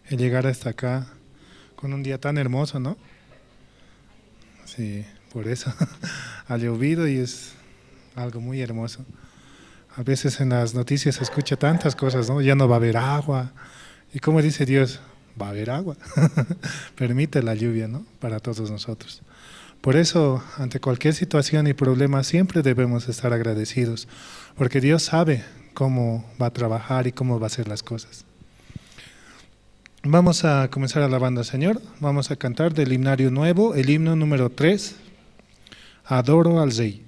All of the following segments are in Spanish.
el llegar hasta acá con un día tan hermoso, ¿no? Sí, por eso ha llovido y es algo muy hermoso. A veces en las noticias se escucha tantas cosas, ¿no? Ya no va a haber agua. ¿Y como dice Dios? Va a haber agua. Permite la lluvia, ¿no? Para todos nosotros. Por eso, ante cualquier situación y problema, siempre debemos estar agradecidos, porque Dios sabe cómo va a trabajar y cómo va a hacer las cosas. Vamos a comenzar alabando al Señor. Vamos a cantar del himnario nuevo, el himno número 3, Adoro al Rey.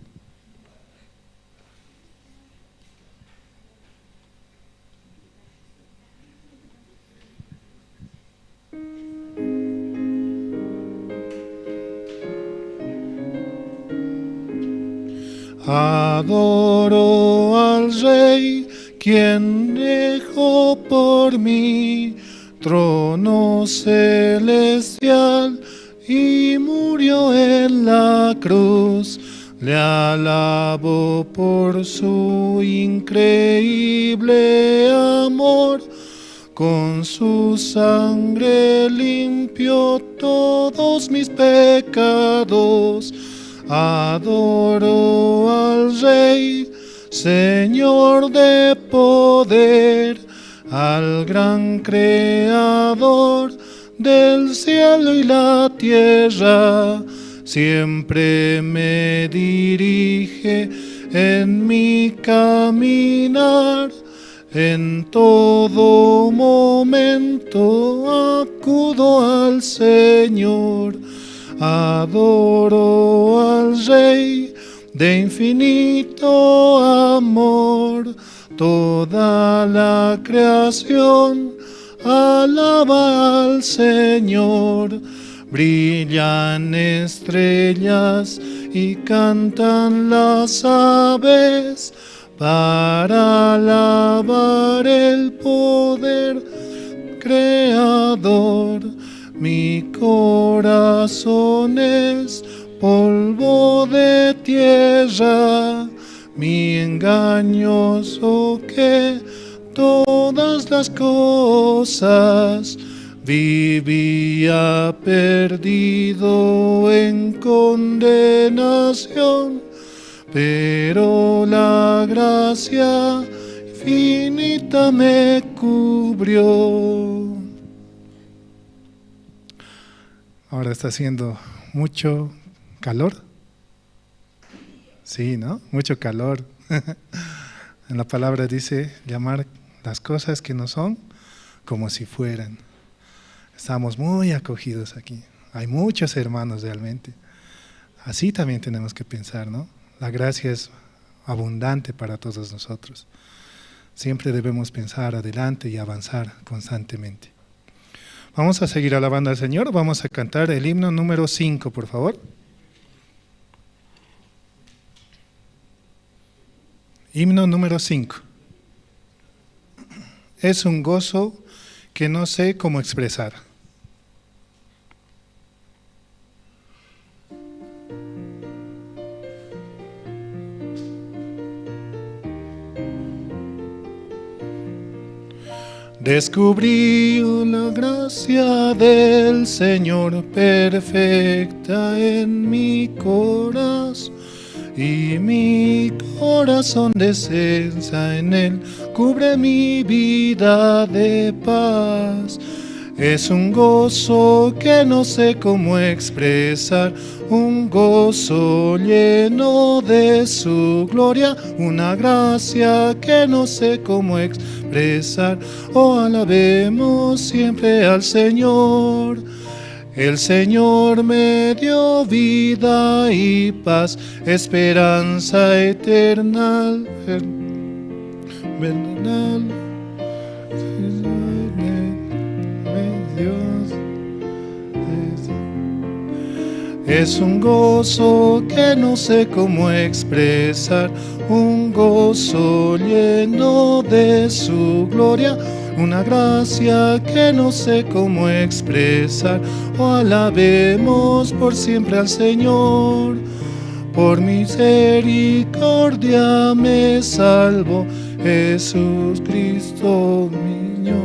Adoro al Rey, quien dejó por mí trono celestial y murió en la cruz. Le alabo por su increíble amor, con su sangre limpió todos mis pecados. Adoro al Rey, Señor de poder, al gran Creador del cielo y la tierra. Siempre me dirige en mi caminar, en todo momento acudo al Señor. Adoro al Rey de infinito amor. Toda la creación alaba al Señor. Brillan estrellas y cantan las aves para alabar el poder creador. Mi corazón es polvo de tierra, mi engañoso que todas las cosas. Vivía perdido en condenación, pero la gracia infinita me cubrió. Ahora está haciendo mucho calor. Sí, ¿no? Mucho calor. En la palabra dice llamar las cosas que no son como si fueran. Estamos muy acogidos aquí. Hay muchos hermanos realmente. Así también tenemos que pensar, ¿no? La gracia es abundante para todos nosotros. Siempre debemos pensar adelante y avanzar constantemente. Vamos a seguir alabando al Señor. Vamos a cantar el himno número 5, por favor. Himno número 5. Es un gozo que no sé cómo expresar. Descubrí la gracia del Señor perfecta en mi corazón, y mi corazón descensa en él, cubre mi vida de paz. Es un gozo que no sé cómo expresar, un gozo lleno de su gloria, una gracia que no sé cómo expresar. Oh, alabemos siempre al Señor. El Señor me dio vida y paz, esperanza eterna. Es un gozo que no sé cómo expresar, un gozo lleno de su gloria, una gracia que no sé cómo expresar. Oh, alabemos por siempre al Señor. Por misericordia me salvó Jesús Cristo niño.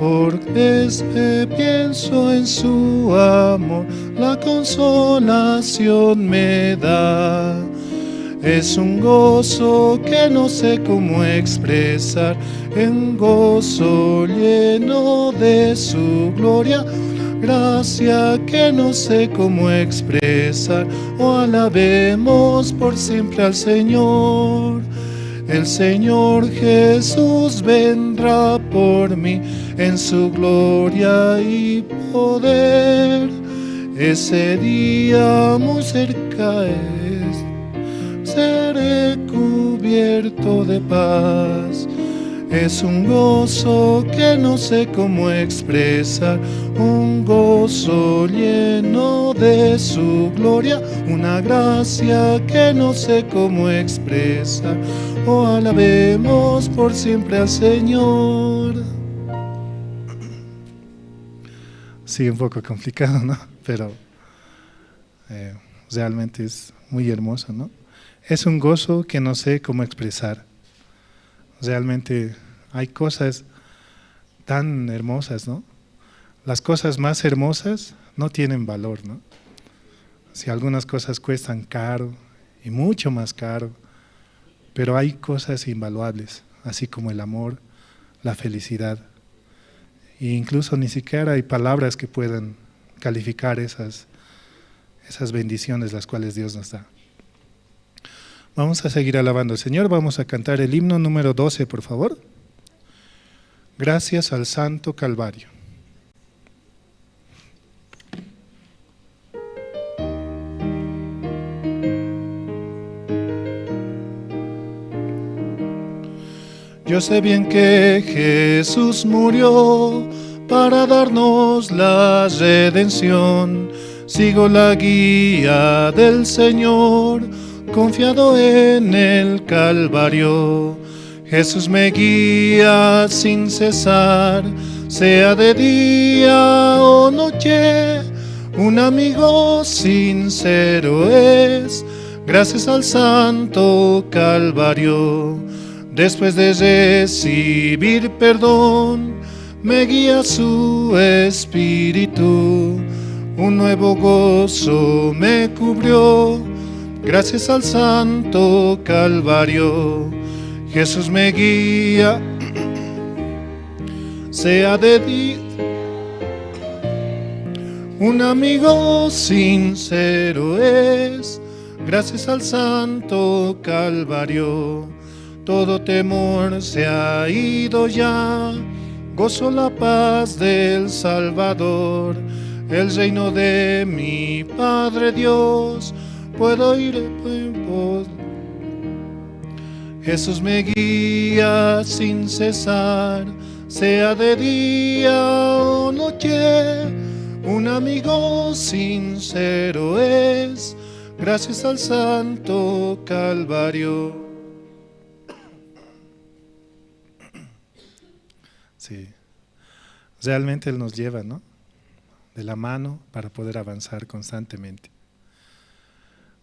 porque pienso en su amor, la consolación me da. Es un gozo que no sé cómo expresar, un gozo lleno de su gloria, gracia que no sé cómo expresar. Oh, alabemos por siempre al Señor. El Señor Jesús vendrá por mí en su gloria y poder. Ese día muy cerca es, seré cubierto de paz. Es un gozo que no sé cómo expresar, un gozo lleno de su gloria, una gracia que no sé cómo expresar. Oh, alabemos por siempre al Señor. Sí, un poco complicado, ¿no? Pero realmente es muy hermoso, ¿no? Es un gozo que no sé cómo expresar. Realmente hay cosas tan hermosas, ¿no? Las cosas más hermosas no tienen valor, ¿no? Si algunas cosas cuestan caro y mucho más caro, pero hay cosas invaluables, así como el amor, la felicidad. E incluso ni siquiera hay palabras que puedan calificar esas bendiciones las cuales Dios nos da. Vamos a seguir alabando al Señor, vamos a cantar el himno número 12, por favor. Gracias al Santo Calvario. Yo sé bien que Jesús murió para darnos la redención. Sigo la guía del Señor, confiado en el Calvario. Jesús me guía sin cesar, sea de día o noche. Un amigo sincero es, gracias al Santo Calvario. Después de recibir perdón, me guía su espíritu. Un nuevo gozo me cubrió, gracias al Santo Calvario. Jesús me guía, sea de día. Un amigo sincero es, gracias al Santo Calvario. Todo temor se ha ido ya, gozo la paz del Salvador. El reino de mi Padre Dios, puedo ir en pos. Jesús me guía sin cesar, sea de día o noche. Un amigo sincero es, gracias al Santo Calvario. Sí, realmente Él nos lleva, ¿no?, de la mano para poder avanzar constantemente.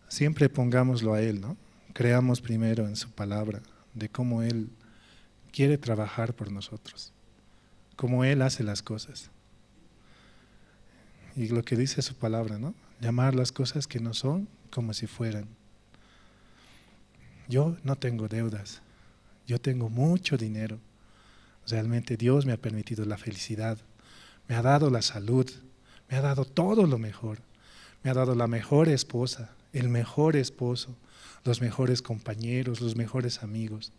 Siempre pongámoslo a Él, ¿no? Creamos primero en su palabra de cómo Él quiere trabajar por nosotros, cómo Él hace las cosas. Y lo que dice su palabra, ¿no? Llamar las cosas que no son como si fueran. Yo no tengo deudas, yo tengo mucho dinero. Realmente Dios me ha permitido la felicidad, me ha dado la salud, me ha dado todo lo mejor, me ha dado la mejor esposa, el mejor esposo, los mejores compañeros, los mejores amigos.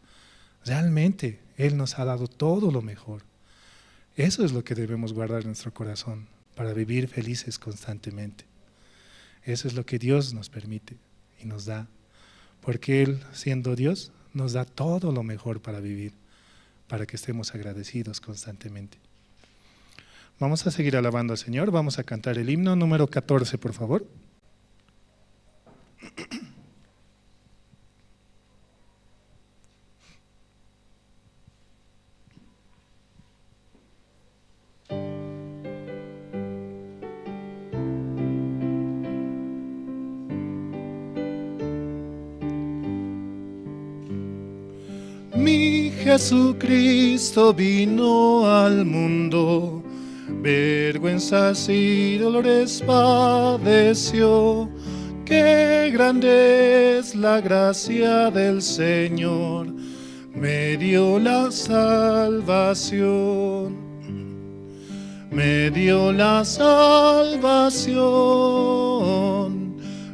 Realmente Él nos ha dado todo lo mejor. Eso es lo que debemos guardar en nuestro corazón para vivir felices constantemente. Eso es lo que Dios nos permite y nos da, porque Él, siendo Dios, nos da todo lo mejor para vivir, para que estemos agradecidos constantemente. Vamos a seguir alabando al Señor, vamos a cantar el himno número 14, por favor. Mi Jesucristo vino al mundo vergüenzas y dolores padeció. Qué grande es la gracia del Señor, me dio la salvación, me dio la salvación,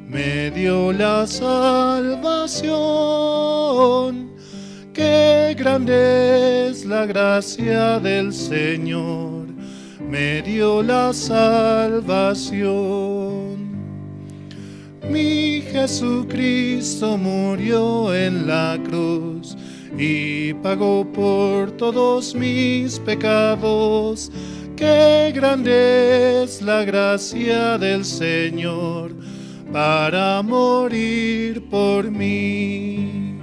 me dio la salvación. Qué grande es la gracia del Señor, me dio la salvación. Mi Jesucristo murió en la cruz y pagó por todos mis pecados. Qué grande es la gracia del Señor para morir por mí,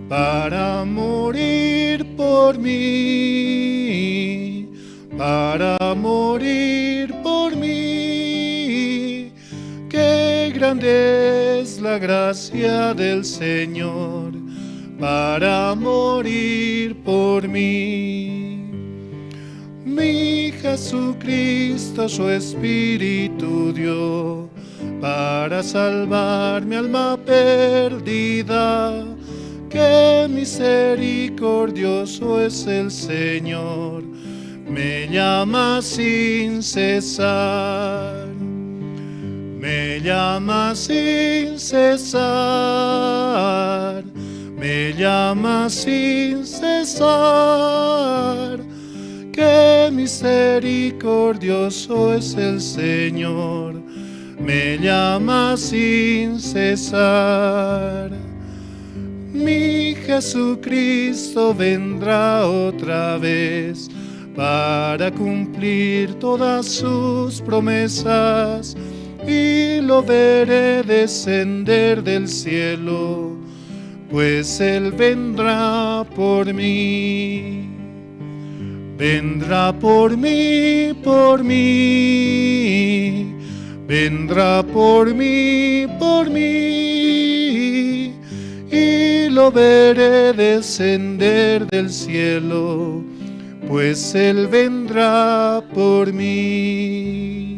para morir por mí, para morir por mí. Qué grande es la gracia del Señor para morir por mí. Mi Jesucristo su Espíritu dio para salvar mi alma perdida. Qué misericordioso es el Señor, me llama sin cesar. Me llama sin cesar, me llama sin cesar. Qué misericordioso es el Señor, me llama sin cesar. Mi Jesucristo vendrá otra vez para cumplir todas sus promesas. Y lo veré descender del cielo, pues Él vendrá por mí. Vendrá por mí, por mí. Vendrá por mí, por mí. Y lo veré descender del cielo, pues Él vendrá por mí.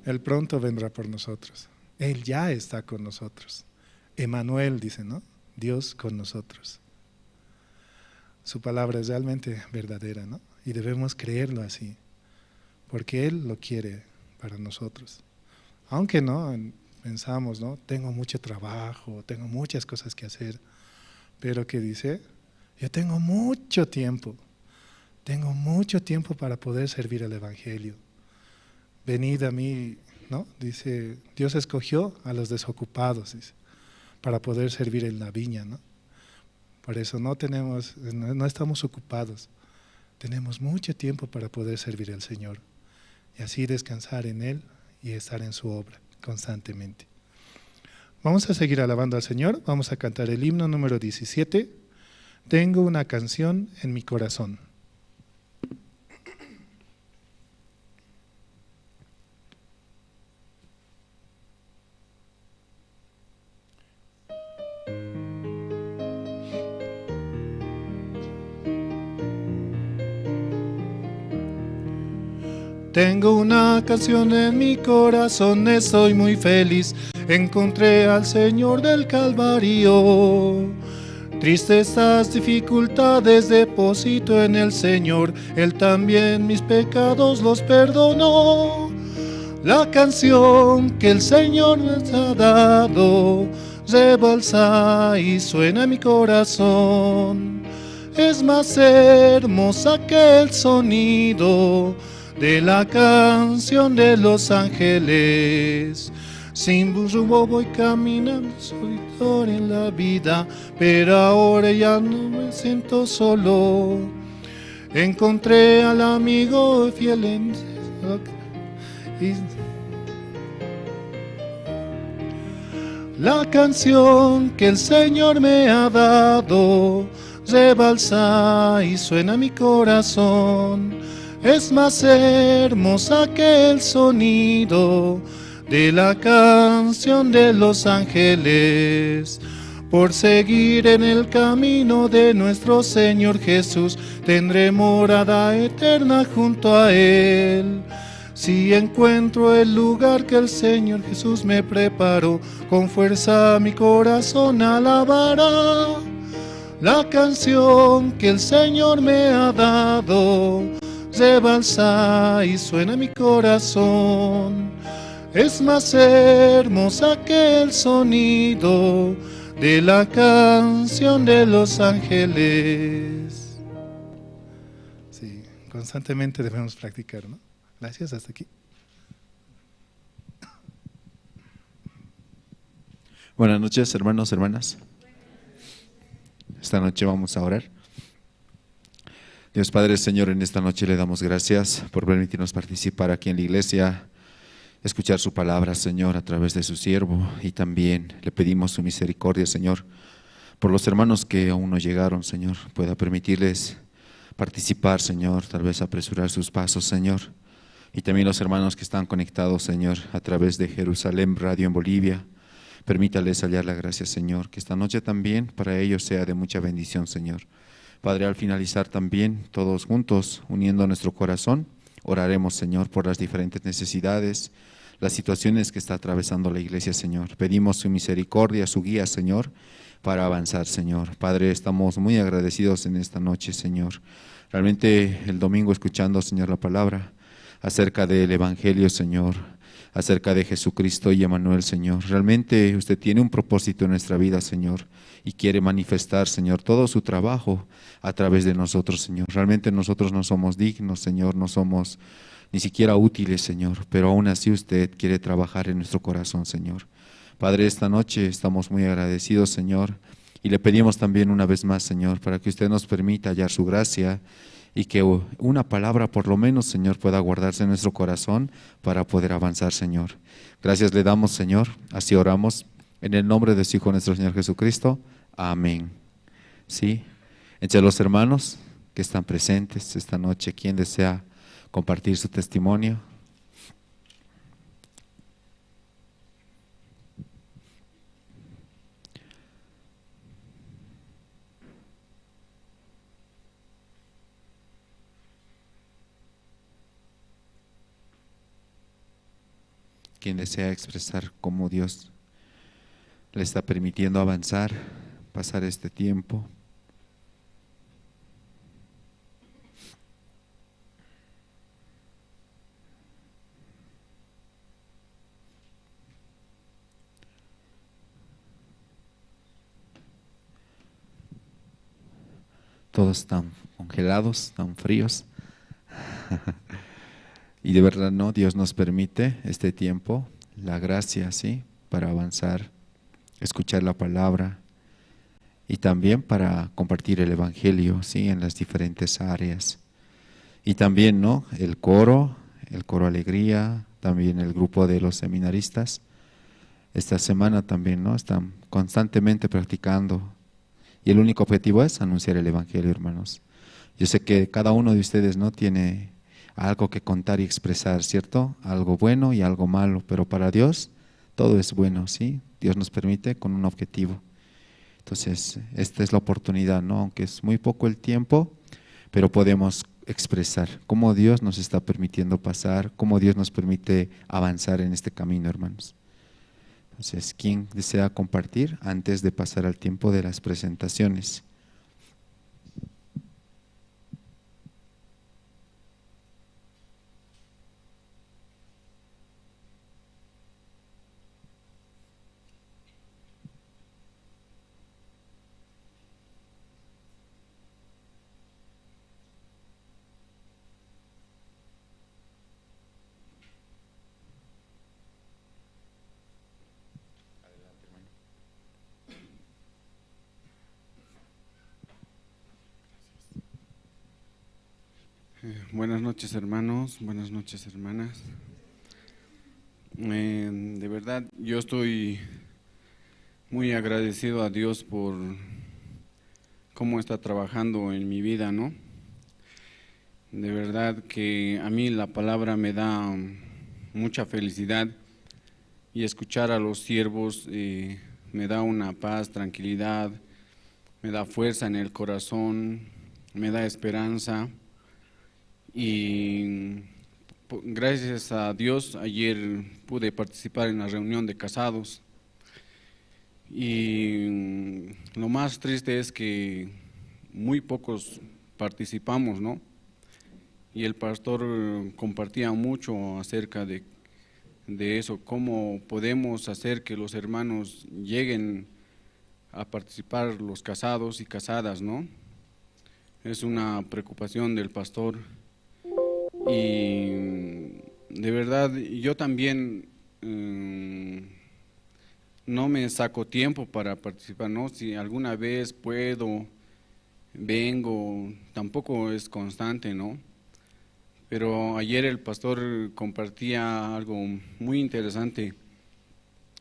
Él pronto vendrá por nosotros. Él ya está con nosotros. Emmanuel dice, ¿no? Dios con nosotros. Su palabra es realmente verdadera, ¿no? Y debemos creerlo así, porque Él lo quiere para nosotros. Aunque no, pensamos, ¿no? Tengo mucho trabajo, tengo muchas cosas que hacer. Pero ¿qué dice? Yo tengo mucho tiempo para poder servir al Evangelio. Venid a mí, ¿no? Dice, Dios escogió a los desocupados, dice, para poder servir en la viña, ¿no? Por eso no estamos ocupados, tenemos mucho tiempo para poder servir al Señor y así descansar en Él y estar en su obra constantemente. Vamos a seguir alabando al Señor, vamos a cantar el himno número 17, Tengo una canción en mi corazón. Tengo una canción en mi corazón, estoy muy feliz, encontré al Señor del Calvario. Tristes estas dificultades deposito en el Señor, Él también mis pecados los perdonó. La canción que el Señor me ha dado rebalsa y suena en mi corazón. Es más hermosa que el sonido de la canción de los ángeles. Sin rumbo voy caminando solitario en la vida, pero ahora ya no me siento solo. Encontré al amigo fiel en... La canción que el Señor me ha dado rebalsa y suena en mi corazón. Es más hermosa que el sonido de la canción de los ángeles. por seguir en el camino de nuestro Señor Jesús, tendré morada eterna junto a Él. Si encuentro el lugar que el Señor Jesús me preparó, con fuerza mi corazón alabará la canción que el Señor me ha dado. Rebalsa y suena mi corazón, es más hermosa que el sonido de la canción de los ángeles. Sí, constantemente debemos practicar, ¿no? Gracias, hasta aquí. Buenas noches, hermanos, hermanas. Esta noche vamos a orar. Dios Padre, Señor, en esta noche le damos gracias por permitirnos participar aquí en la iglesia, escuchar su palabra, Señor, a través de su siervo, y también le pedimos su misericordia, Señor, por los hermanos que aún no llegaron, Señor, pueda permitirles participar, Señor, tal vez apresurar sus pasos, Señor, y también los hermanos que están conectados, Señor, a través de Jerusalén Radio en Bolivia. Permítales hallar la gracia, Señor, que esta noche también para ellos sea de mucha bendición, Señor. Padre, al finalizar también, todos juntos, uniendo nuestro corazón, oraremos, Señor, por las diferentes necesidades, las situaciones que está atravesando la iglesia, Señor. Pedimos su misericordia, su guía, Señor, para avanzar, Señor. Padre, estamos muy agradecidos en esta noche, Señor. Realmente el domingo escuchando, Señor, la palabra acerca del Evangelio, Señor, acerca de Jesucristo y Emmanuel, Señor. Realmente usted tiene un propósito en nuestra vida, Señor, y quiere manifestar, Señor, todo su trabajo a través de nosotros, Señor. Realmente nosotros no somos dignos, Señor, no somos ni siquiera útiles, Señor, pero aún así usted quiere trabajar en nuestro corazón, Señor. Padre, esta noche estamos muy agradecidos, Señor, y le pedimos también una vez más, Señor, para que usted nos permita hallar su gracia y que una palabra por lo menos, Señor, pueda guardarse en nuestro corazón para poder avanzar, Señor. Gracias le damos, Señor, así oramos, en el nombre de su Hijo nuestro Señor Jesucristo. Amén. Sí, entre los hermanos que están presentes esta noche, ¿quién desea compartir su testimonio? ¿Quién desea expresar cómo Dios le está permitiendo avanzar, pasar este tiempo? Todos están congelados, están fríos. Y de verdad, no, Dios nos permite este tiempo, la gracia, sí, para avanzar, escuchar la palabra y también para compartir el evangelio, sí, en las diferentes áreas. Y también, ¿no?, el coro Alegría, también el grupo de los seminaristas. Esta semana también, ¿no?, están constantemente practicando. Y el único objetivo es anunciar el evangelio, hermanos. Yo sé que cada uno de ustedes, ¿no?, tiene algo que contar y expresar, ¿cierto? Algo bueno y algo malo, pero para Dios todo es bueno, ¿sí? Dios nos permite con un objetivo. Entonces, esta es la oportunidad, ¿no? Aunque es muy poco el tiempo, pero podemos expresar cómo Dios nos está permitiendo pasar, cómo Dios nos permite avanzar en este camino, hermanos. Entonces, ¿quién desea compartir antes de pasar al tiempo de las presentaciones? Buenas noches, hermanos, buenas noches, hermanas. De verdad, yo estoy muy agradecido a Dios por cómo está trabajando en mi vida, ¿no? De verdad que a mí la palabra me da mucha felicidad, y escuchar a los siervos me da una paz, tranquilidad, me da fuerza en el corazón, me da esperanza. Y gracias a Dios ayer pude participar en la reunión de casados. Y lo más triste es que muy pocos participamos, ¿no? Y el pastor compartía mucho acerca de eso, cómo podemos hacer que los hermanos lleguen a participar, los casados y casadas, ¿no? Es una preocupación del pastor. Y de verdad, yo también no me saco tiempo para participar, ¿no? Si alguna vez puedo, vengo, tampoco es constante, ¿no? Pero ayer el pastor compartía algo muy interesante,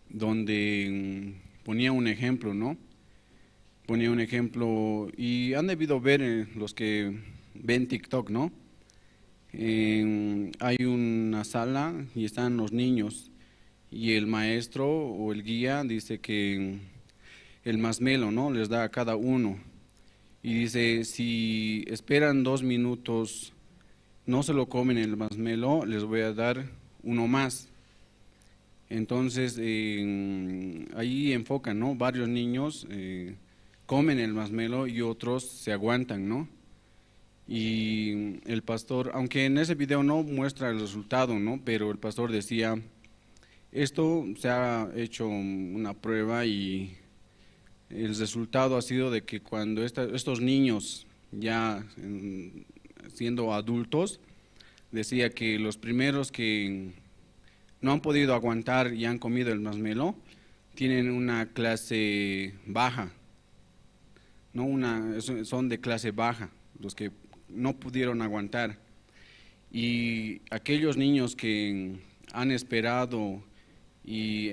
donde ponía un ejemplo, ¿no? Ponía un ejemplo, y han debido ver los que ven TikTok, ¿no? Hay una sala y están los niños, y el maestro o el guía dice que el masmelo, ¿no? Les da a cada uno, y dice, si esperan 2 minutos, no se lo comen el masmelo, les voy a dar uno más. Entonces, ahí enfocan, ¿no? Varios niños comen el masmelo y otros se aguantan, ¿no? Y el pastor, aunque en ese video no muestra el resultado, ¿no? Pero el pastor decía, esto se ha hecho una prueba y el resultado ha sido de que cuando estos niños ya siendo adultos, decía que los primeros que no han podido aguantar y han comido el masmelo tienen una clase baja, no son de clase baja, los que no pudieron aguantar. Y aquellos niños que han esperado y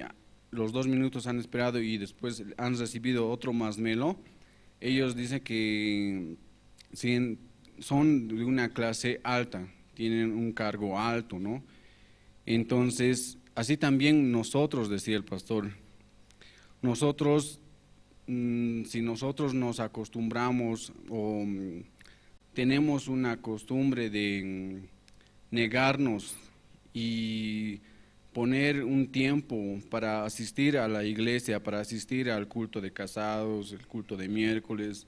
los 2 minutos han esperado y después han recibido otro masmelo, ellos dicen que son de una clase alta, tienen un cargo alto, ¿no? Entonces, así también nosotros, decía el pastor, nosotros, si nosotros nos acostumbramos o tenemos una costumbre de negarnos y poner un tiempo para asistir a la iglesia, para asistir al culto de casados, el culto de miércoles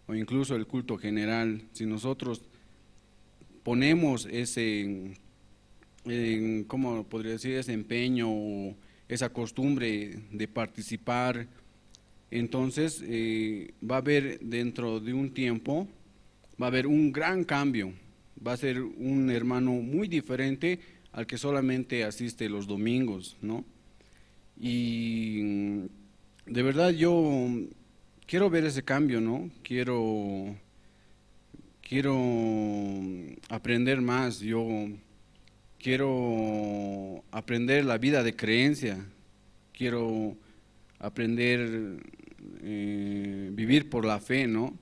o incluso el culto general, si nosotros ponemos ese, ¿cómo podría decir?, ese empeño o esa costumbre de participar, entonces va a haber dentro de un tiempo, va a haber un gran cambio, va a ser un hermano muy diferente al que solamente asiste los domingos, ¿no? Y de verdad yo quiero ver ese cambio, ¿no? Quiero aprender más, yo quiero aprender la vida de creencia, quiero aprender vivir por la fe, ¿no?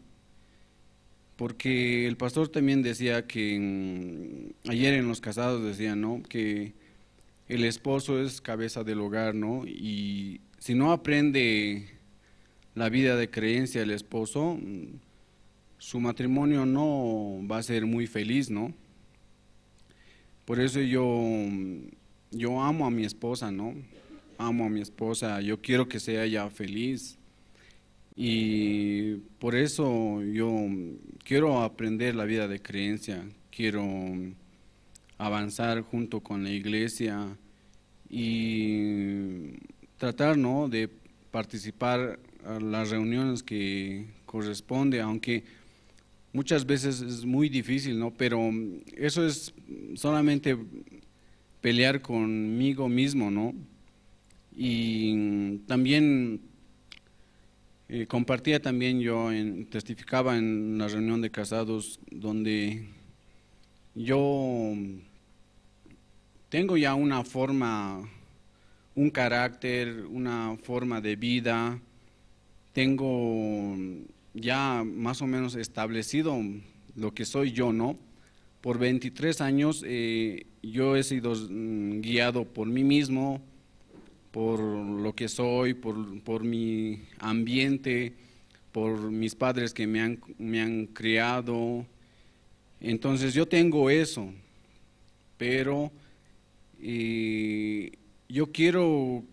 Porque el pastor también decía que ayer en los casados decía, ¿no?, que el esposo es cabeza del hogar, ¿no? Y si no aprende la vida de creencia el esposo, su matrimonio no va a ser muy feliz, ¿no? Por eso yo amo a mi esposa, ¿no? Amo a mi esposa, yo quiero que sea ella feliz. Y por eso yo quiero aprender la vida de creencia, quiero avanzar junto con la iglesia y tratar, ¿no?, de participar a las reuniones que corresponde, aunque muchas veces es muy difícil, ¿no? Pero eso es solamente pelear conmigo mismo, ¿no? Y también compartía también yo, testificaba en la reunión de casados donde yo tengo ya una forma, un carácter, una forma de vida, tengo ya más o menos establecido lo que soy yo, ¿no? Por 23 años yo he sido guiado por mí mismo, por lo que soy, por mi ambiente, por mis padres que me han criado. Entonces yo tengo eso, pero yo quiero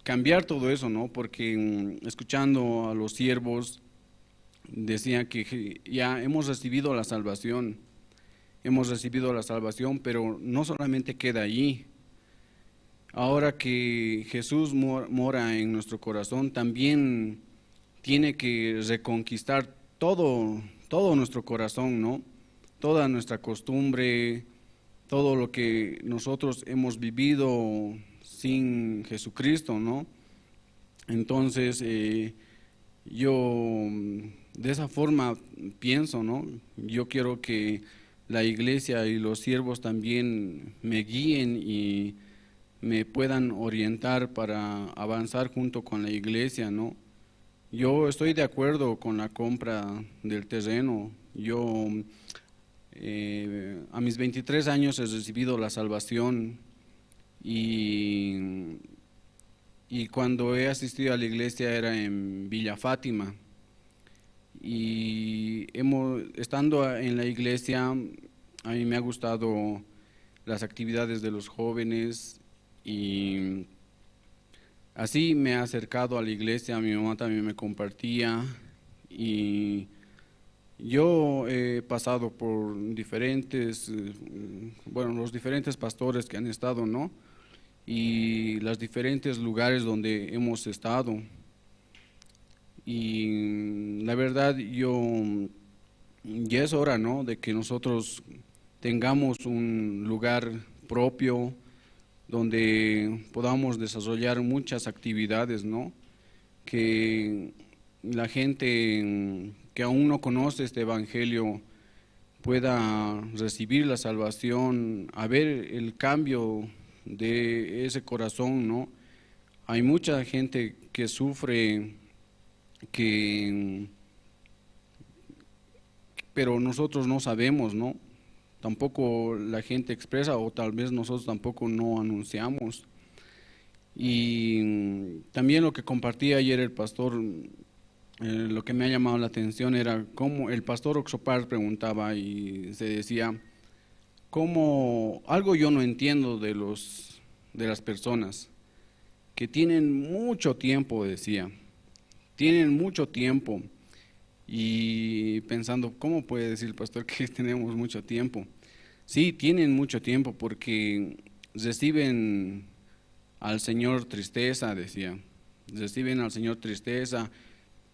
cambiar todo eso, ¿no? Porque escuchando a los siervos decían que ya hemos recibido la salvación, pero no solamente queda allí. Ahora que Jesús mora en nuestro corazón, también tiene que reconquistar todo nuestro corazón, ¿no? Toda nuestra costumbre, todo lo que nosotros hemos vivido sin Jesucristo, ¿no? Entonces, yo de esa forma pienso, ¿no? Yo quiero que la iglesia y los siervos también me guíen y me puedan orientar para avanzar junto con la iglesia, ¿no? Yo estoy de acuerdo con la compra del terreno. Yo a mis 23 años he recibido la salvación y cuando he asistido a la iglesia era en Villa Fátima. Y estando en la iglesia, a mí me ha gustado las actividades de los jóvenes y así me he acercado a la iglesia. Mi mamá también me compartía y yo he pasado por los diferentes pastores que han estado, ¿no? Y los diferentes lugares donde hemos estado. Y la verdad, ya es hora, ¿no?, de que nosotros tengamos un lugar propio donde podamos desarrollar muchas actividades, ¿no? Que la gente que aún no conoce este evangelio pueda recibir la salvación, a ver el cambio de ese corazón, ¿no? Hay mucha gente que sufre, pero nosotros no sabemos, ¿no? Tampoco la gente expresa, o tal vez nosotros tampoco no anunciamos. Y también lo que compartía ayer el pastor, lo que me ha llamado la atención era cómo el pastor Oxopar preguntaba y se decía, cómo algo yo no entiendo de las personas que tienen mucho tiempo, decía, tienen mucho tiempo. Y pensando, ¿cómo puede decir el pastor que tenemos mucho tiempo? Sí, tienen mucho tiempo porque reciben al Señor tristeza, decía. Reciben al Señor tristeza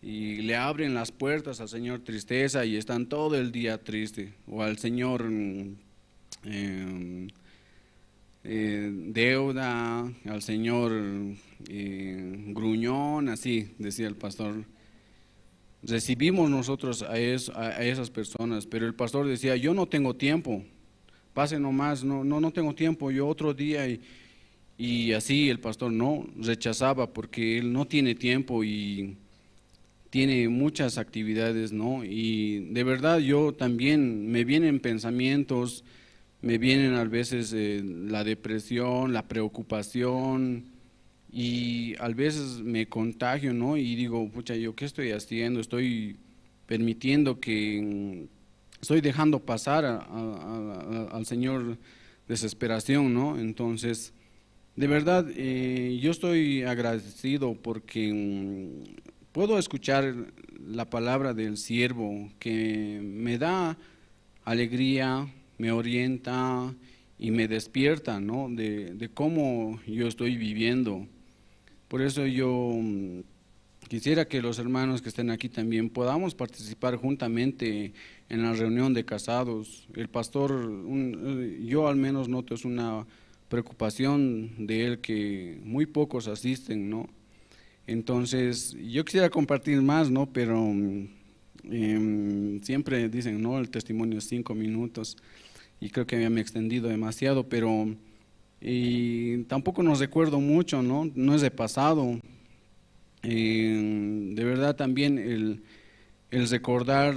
y le abren las puertas al Señor tristeza y están todo el día tristes. O al Señor deuda, al Señor gruñón, así decía el pastor. Recibimos nosotros a esas personas, pero el pastor decía, yo no tengo tiempo, pase nomás, no tengo tiempo, yo otro día, y así el pastor no rechazaba porque él no tiene tiempo y tiene muchas actividades, ¿no? Y de verdad yo también me vienen pensamientos, me vienen a veces la depresión, la preocupación, y a veces me contagio, ¿no? Y digo, pucha, ¿yo qué estoy haciendo? Estoy permitiendo estoy dejando pasar al Señor desesperación, ¿no? Entonces, de verdad, yo estoy agradecido porque puedo escuchar la palabra del siervo que me da alegría, me orienta y me despierta, ¿no? De cómo yo estoy viviendo. Por eso yo quisiera que los hermanos que estén aquí también podamos participar juntamente en la reunión de casados. El pastor, yo al menos noto, es una preocupación de él que muy pocos asisten, ¿no? Entonces, yo quisiera compartir más, ¿no? Pero siempre dicen, ¿no? El testimonio es 5 minutos y creo que me he extendido demasiado, pero tampoco nos recuerdo mucho, ¿no? No es de pasado. De verdad también el recordar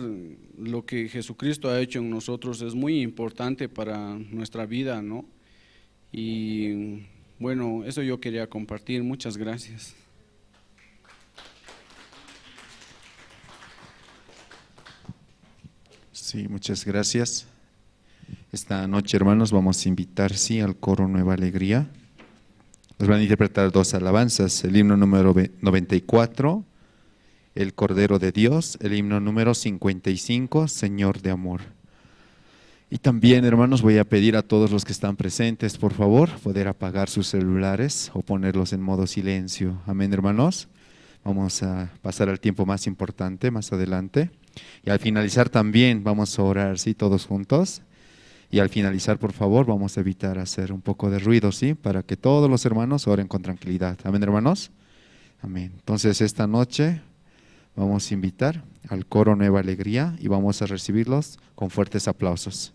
lo que Jesucristo ha hecho en nosotros es muy importante para nuestra vida, ¿no? Y Bueno, eso yo quería compartir. Muchas gracias. Sí, muchas gracias. Esta noche, hermanos, vamos a invitar, sí, al coro Nueva Alegría. Nos van a interpretar dos alabanzas, el himno número 94, el Cordero de Dios, el himno número 55, Señor de Amor. Y también, hermanos, voy a pedir a todos los que están presentes, por favor, poder apagar sus celulares o ponerlos en modo silencio. Amén, hermanos. Vamos a pasar al tiempo más importante más adelante. Y al finalizar también vamos a orar, ¿sí? Todos juntos. Y al finalizar, por favor, vamos a evitar hacer un poco de ruido, ¿sí? Para que todos los hermanos oren con tranquilidad. Amén, hermanos. Amén. Entonces, esta noche vamos a invitar al coro Nueva Alegría y vamos a recibirlos con fuertes aplausos.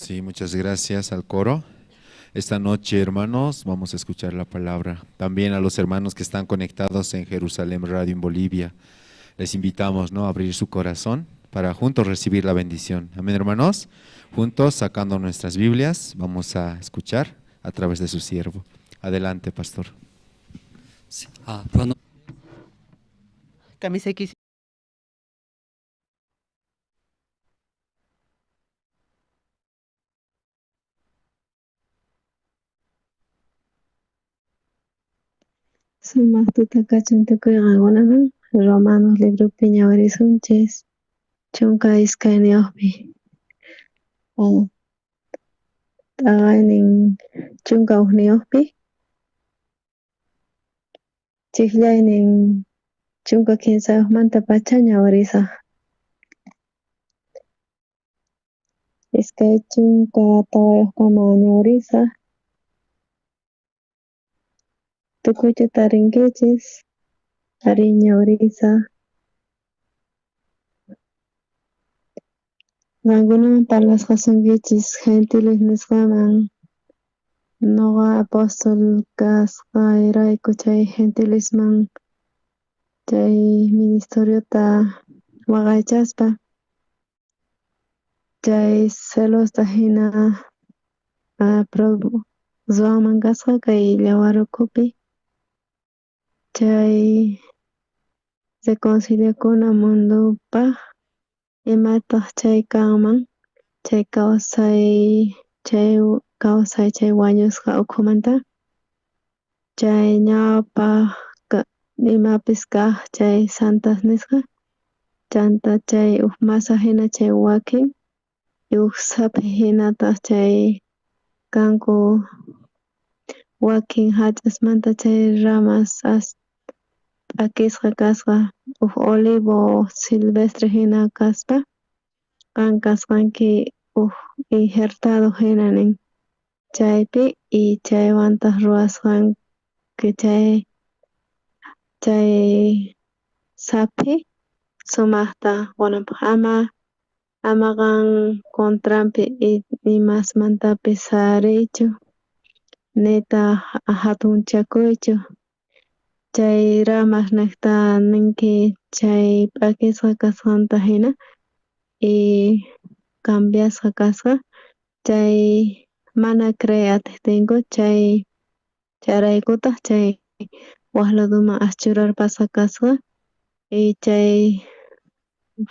Sí, muchas gracias al coro. Esta noche, hermanos, vamos a escuchar la palabra. También a los hermanos que están conectados en Jerusalén Radio en Bolivia, les invitamos, ¿no?, a abrir su corazón para juntos recibir la bendición. Amén, hermanos. Juntos, sacando nuestras Biblias, vamos a escuchar a través de su siervo. Adelante, pastor. Sí. Bueno. Kami se quis- Sumaq tutakachun tukuyqa Romanos libro piñawarisunchis chunka iskayniyuqpi t'aqaynin chunka hukniyuqpi chiqllaynin chunka kinsayuqmanta pacha ñawirisaq iskay chunka tawayuqkama ñawirisaq tukuyta tarinkichis ari ñawirisaq qankunaman parlasqasunkichis gentiles nisqaman noqa apóstol kasqayrayku chay gentilesman chay ministeriota waqaychaspa chay celosta hina Zoaman kasqa kay Llawar ukhupi chay reconciliakuna mundupaq imataq chay kanman chay kawsay chay wañusqa ukhumanta chay ñawpaq imapis kaq chay santas nisqa chanta chay masa hina chay wakin sapi hinataq chay kanku wakin hach'asmanta chay ramas p'akisqa kasqa olivo silvestre hina kaspa qan kasqanki injertado hina nin chaypi y chaymantaq ruwasqanki chay sapi sumaqta wanapaq ama qan contranpi imasmantapis sariychu nitaq hatunchakuychu chay ramas niqta ninki chay p'akisqa kasqanta hina y cambiasqa kasqa chay mana creatiqtinku chayraykutaq chay waq laduman aschurarpasqa kasqa y chay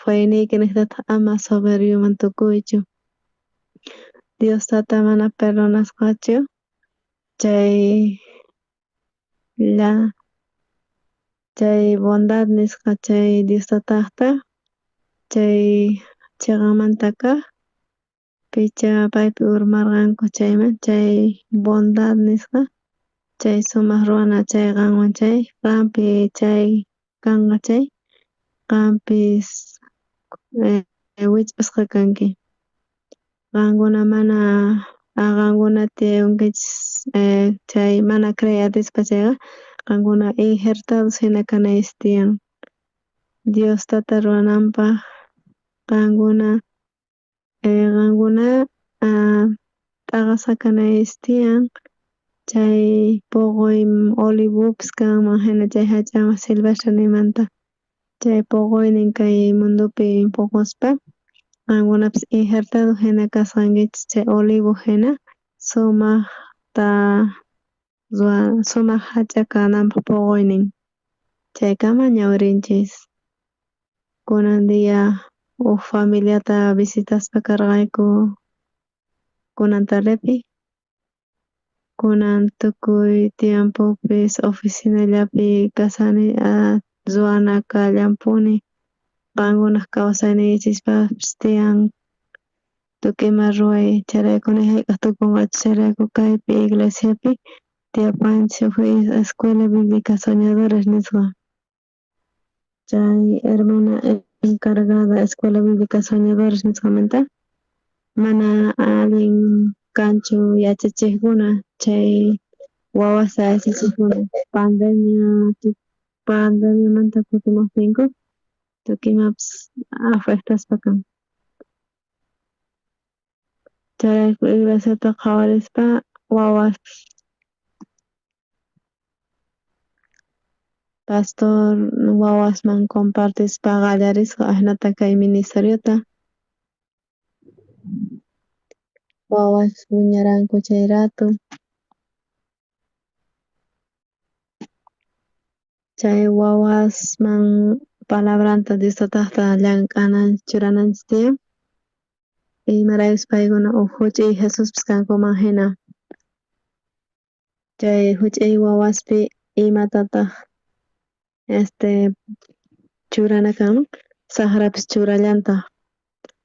fayniyki niqtataq ama soberbiuman tukuychu Diostata mana perdonasqachu chay bondad nisqa chay Diostataqta chay chiqanmantaka picha paypi urmarqanku chayman chay bondad nisqa chay sumaq ruwana chay qanwan chay qanpi chay kanqa chay qanpis wich'usqa kanki qankuna mana qankuna tiyayunkichis chay mana creatispa chayqa qankuna injertados hina kanayis tiyan Diostata ruwananpaq qankuna t'aqasa kanayis tiyan chay puquy olivopis kanman hina chay hach'awan silvestre nimanta chay puquynin kay mundupi puquspa qankunapas injertado hina kasqankichis chay olivo hina sumaq hach'a kananpaq puquynin chaykama ñawirinchis kunan dia familiata visitaspa karqayku kunan tardepi kunan tukuy tiempopis oficinallapi kasani Zoanaca llampuni qankunaq kawsayniychishpapas tiyan tukuymar ruway chayraykuna hayk'aq tukunqachu chayrayku kaypi iglesiapi tiyapanchik escuela biblica soñadores nisqa chay hermana encargada escuela biblica soñadores nisqamanta mana allin kanchu yachachiqkuna chay wawasta yachachiqkuna pandemiamanta kutimuptinku tukuymapas afectaspa kan Charayku iglesiata qawarispa wawas pastor wawasman compartispa qallarisqa ahnata kay ministeriota. Wawas wiñaranku chay rato. Chay wawasman palabranta Diostataqta llank'anan churananchis tiyan imaraykus paykuna huch'uy Jesuspis kankuman hina. Chay huch'uy wawaspi imatataq churana kan saqrapis churallantaq.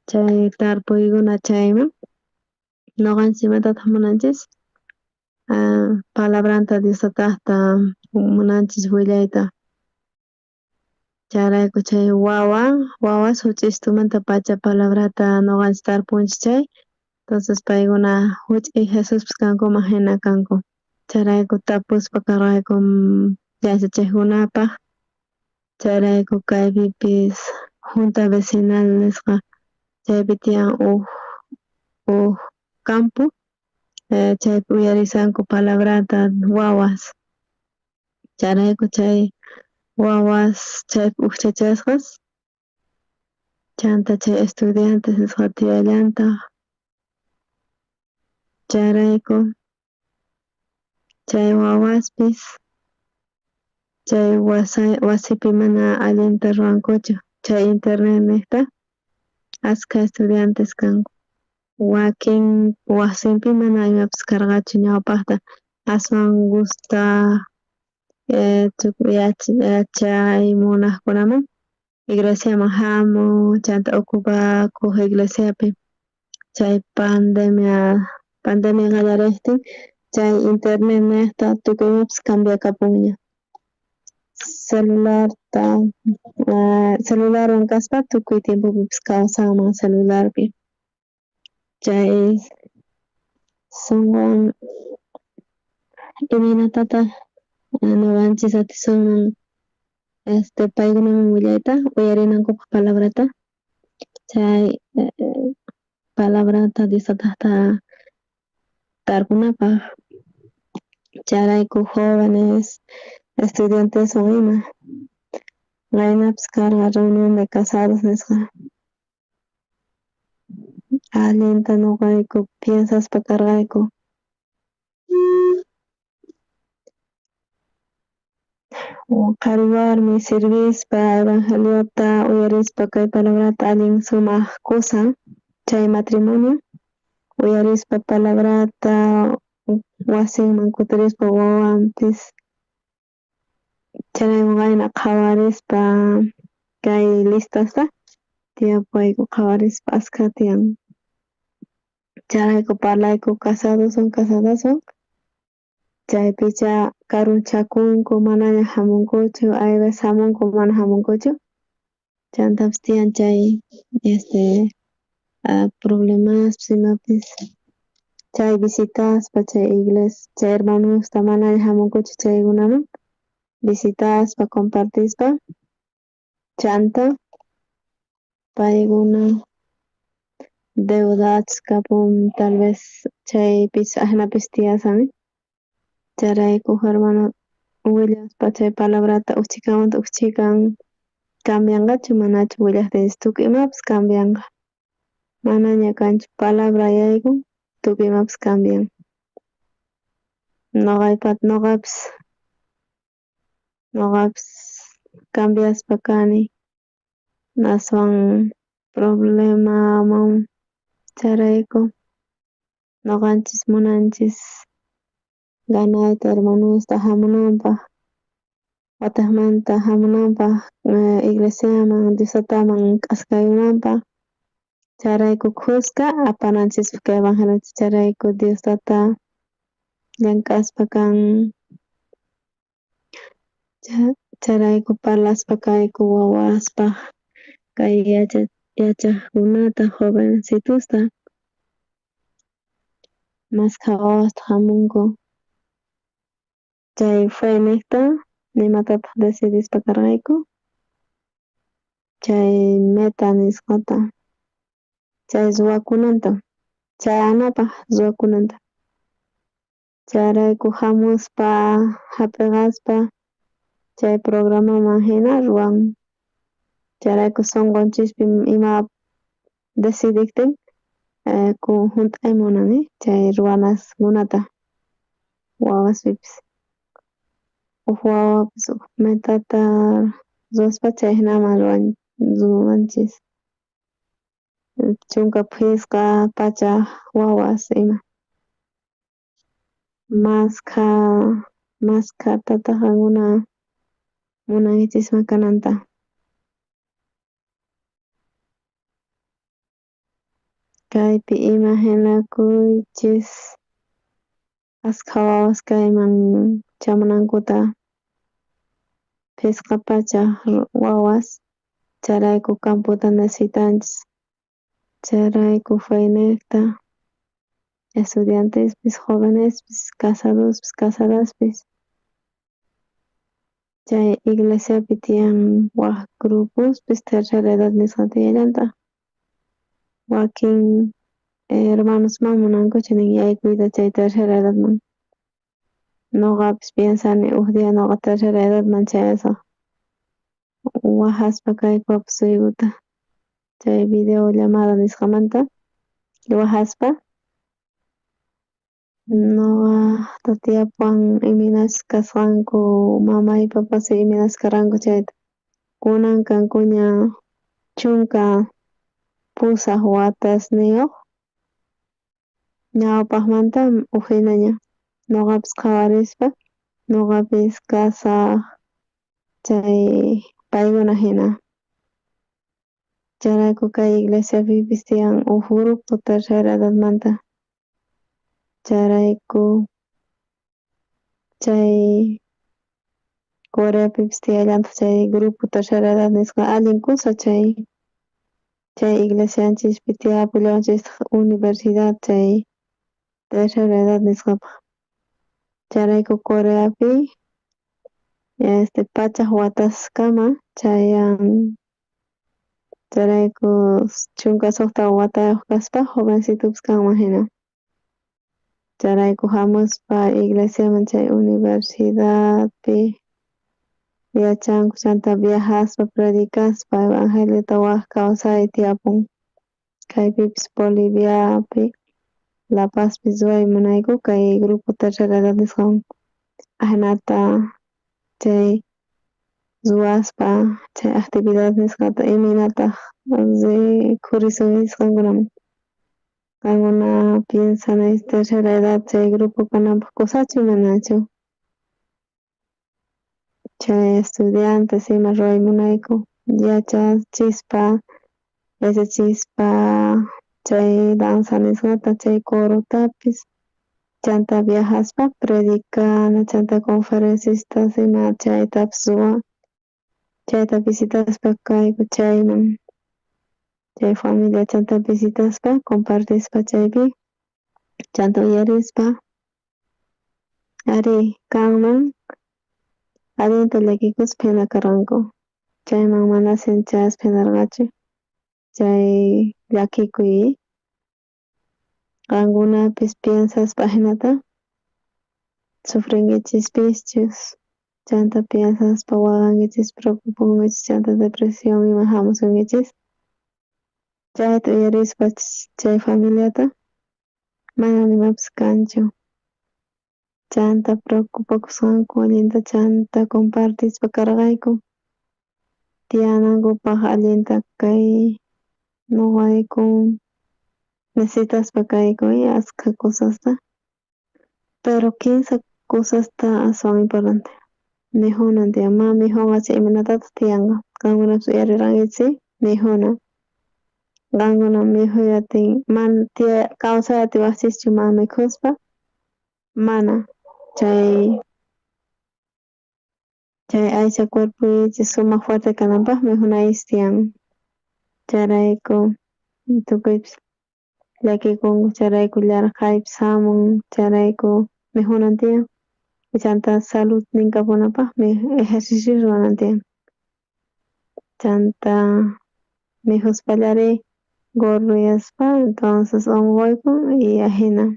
Chay tarpuykuna chayman ñuqanchis imatataq munanchis palabranta Diostataqta munanchis willayta. Chayrayku chay wawas huch'istumanta pacha palabrata ñuqanchis tarpunchis chay entonces paykuna huch'uy Jesuspis kankuman hina kanku. Chayrayku tapuspa karqayku yachachikkunapaq. Chayrayku kaypipis junta vecinal nisqa chaypi tiyan huk campo chaypi uyarisanku palabrata wawas. Chayrayku chay wawas chaypi ukchachasqas chanta chay estudiantes nisqa tiyallantaq. Chayrayku chay wawaspis chay wasipi mana allinta rurankuchu chay internet niqta ashka estudiantes kanku. Wakin wasinpi mana imapis karqachu ñawpaqta ashwan gusta yachay munaqkunaman iglesiaman hamuy chanta ocupakuq iglesiapi chay pandemia qallariktin chay internet niqta tukuy imapis cambiakapunña. Celularwan kaspa tukuy tiempopipis kawsanman celularpi. Chay sunqun imaynatata ñuqanchis atisunman paykunaman willayta uyarinankupaq palabrata chay palabrata Diostataqta tarpunapaq. Chayrayku jóvenes estudianteswan ima maynapas karqa reunión de casados nisqa allinta ñuqayku piensaspa karqayku. Qhari warmi sirvispa evangeliota uyarispa kay palabrata allin sumaq kusa chay matrimonio uyarispa palabrata wasinman kutirispa wawanpis chayrayku qayna qhawarispa kay listasta tiyapayku qhawarispa ashka tiyan. Chayrayku parlayku casadoswan casadason chaypicha karuchakunku manaña hamunkuchu ayves hamunku mana hamunkuchu chantapas tiyan chay problemaspis imapis chay visitaspa chay chay hermanusta manaña hamunkuchu chaykunaman visitaspa compartispa chanta paykuna deudachkapun tal vez chaypis ahnapis tiyasan. Chayrayku hermano willashpa chay palabrata uchikawanta uchikan cambianqachu manachu willaktinchis tukuy imapis cambianqa. Manaña kanchu palabra yaykun tukuy imapis cambian. Ñuqapis cambiaspa kani aswan problemaman chayrayku ñuqanchis munanchis ganayta hermanusta hamunanpaq wataqmanta hamunanpaq iglesiaman Diosataman k'askayunanpaq chayrayku kuska apananchis kay evangeliota chayrayku Diostata llank'aspa kan. Chayrayku parlaspa kayku wawaspaq kay yachaqkunata jovencitusta maskhaq wawasta hamunku chay fe niqta imatataq decidispa karqayku chay meta nisqata chay suwakunanta chayanapaq ruwakunanta. Chayrayku hamuspa hap'iqaspa chay programaman hina ruwan. Chayrayku sunqunchikpi ima decidiktin junt'ay munani chay ruwanaskunata wawaspipis. Huk wawapis huk metata ruwaspa chay hinaman ruwanchis. Chunka phisqa pachak wawas ima. Maskhatataqa munanchis makananta. Kaypi imaginakuychis askha wawas kayman chamunankuta phisqa pachak wawas chayrayku camputa necesitanchis. Chayrayku faynekta estudiantespis, jovenespis, casadospis, casadaspis chay iglesiapi tiyan waq grupospis tercera edad nisqa tiyallanta wakin hermanosman munankuchu nin yaykuyta chay tercera edadman. Nuqapis piensani huk dia nuqa tercera edadman chayasaq wahaspa kaypapas suyuta chay video llamada nisqamanta wahaspa nuqata tiyapuwan iminash kasqanku mamay papasqa iminash karqanku chayta. Kunan kankuña chunka pusaq watasniyuq ñawpaqmanta upinaña nuqapis qhawarispa nuqapis kasaq chay paykuna hina. Chayrayku kay iglesiapipis tiyan huk grupo tercera edadmanta. Chayrayku chay Coreapipis tiyallanta chay grupo tercera edad nisqa allin kusa chay iglesianchikpi tiyapullanchisqa universidad chay tercera edad nisqapaq. Chayrayku Coreapi pachak wataskama chayan chayrayku chunka sukta watayuq kaspa jovencitopis kanman hina. Chayrayku hamuspa iglesiaman chay universidadpi yachanku chanta viajaspa predicaspa evangeliota waq kawsay tiyapun. Kaypipis Boliviapi, La Pazpi ruway munayku kay grupo tercera edad nisqawan hinata chay ruwaspa chay actividad nisqata iminataq rikurishun nisqankunaman. Qankuna piensani tercera edad chay grupo kananpaq kusachu manachu. Chay estudiantes ima ruway munayku yachachispa chay danza nisqata chay corotapis chanta viajaspa predicana chanta conferencistas ima chaytapas ruwan. Chayta visitaspa kayku chayman chay familia chanta visitaspa compartispa chaypi chanta uyarispa ari kanman allinta llakikuspa hina karqanku. Chayman mana sinchaspa hinarqachu chay llakikuy qankunapis piensaspa hinata sufrinkichispischus chanta piensaspa waqankichis preocupankichis chanta depresión ima hamusunkichis. Chayta uyarispa chay familiata mana nimapis kanchu. Chanta preocupakusqanku allinta chanta compartispa karqayku tiyanankupaq allinta kay nuqayku necesitaspa kayku askha kusasta pero kinsa kusasta aswan importante mijunan tiyan ma mijunqa imanatatas tiyanqa qankunapas uyarirqankichik mijuna qankuna mijuyatin mana kawsay atiwaqchischu ma mikhuspa mana chay aycha cuerpuychis sumaq fuerte kananpaq mijunaychis tiyan. Chayrayku tukuypis llakikunku chayrayku llarqaypis hamun chayrayku mijunan tiyan y chanta salud minkapunapaqmi ejercicio ruwanan tiyan. Chanta mijuspallari gorriaspa, entonces ongoykun y ajena.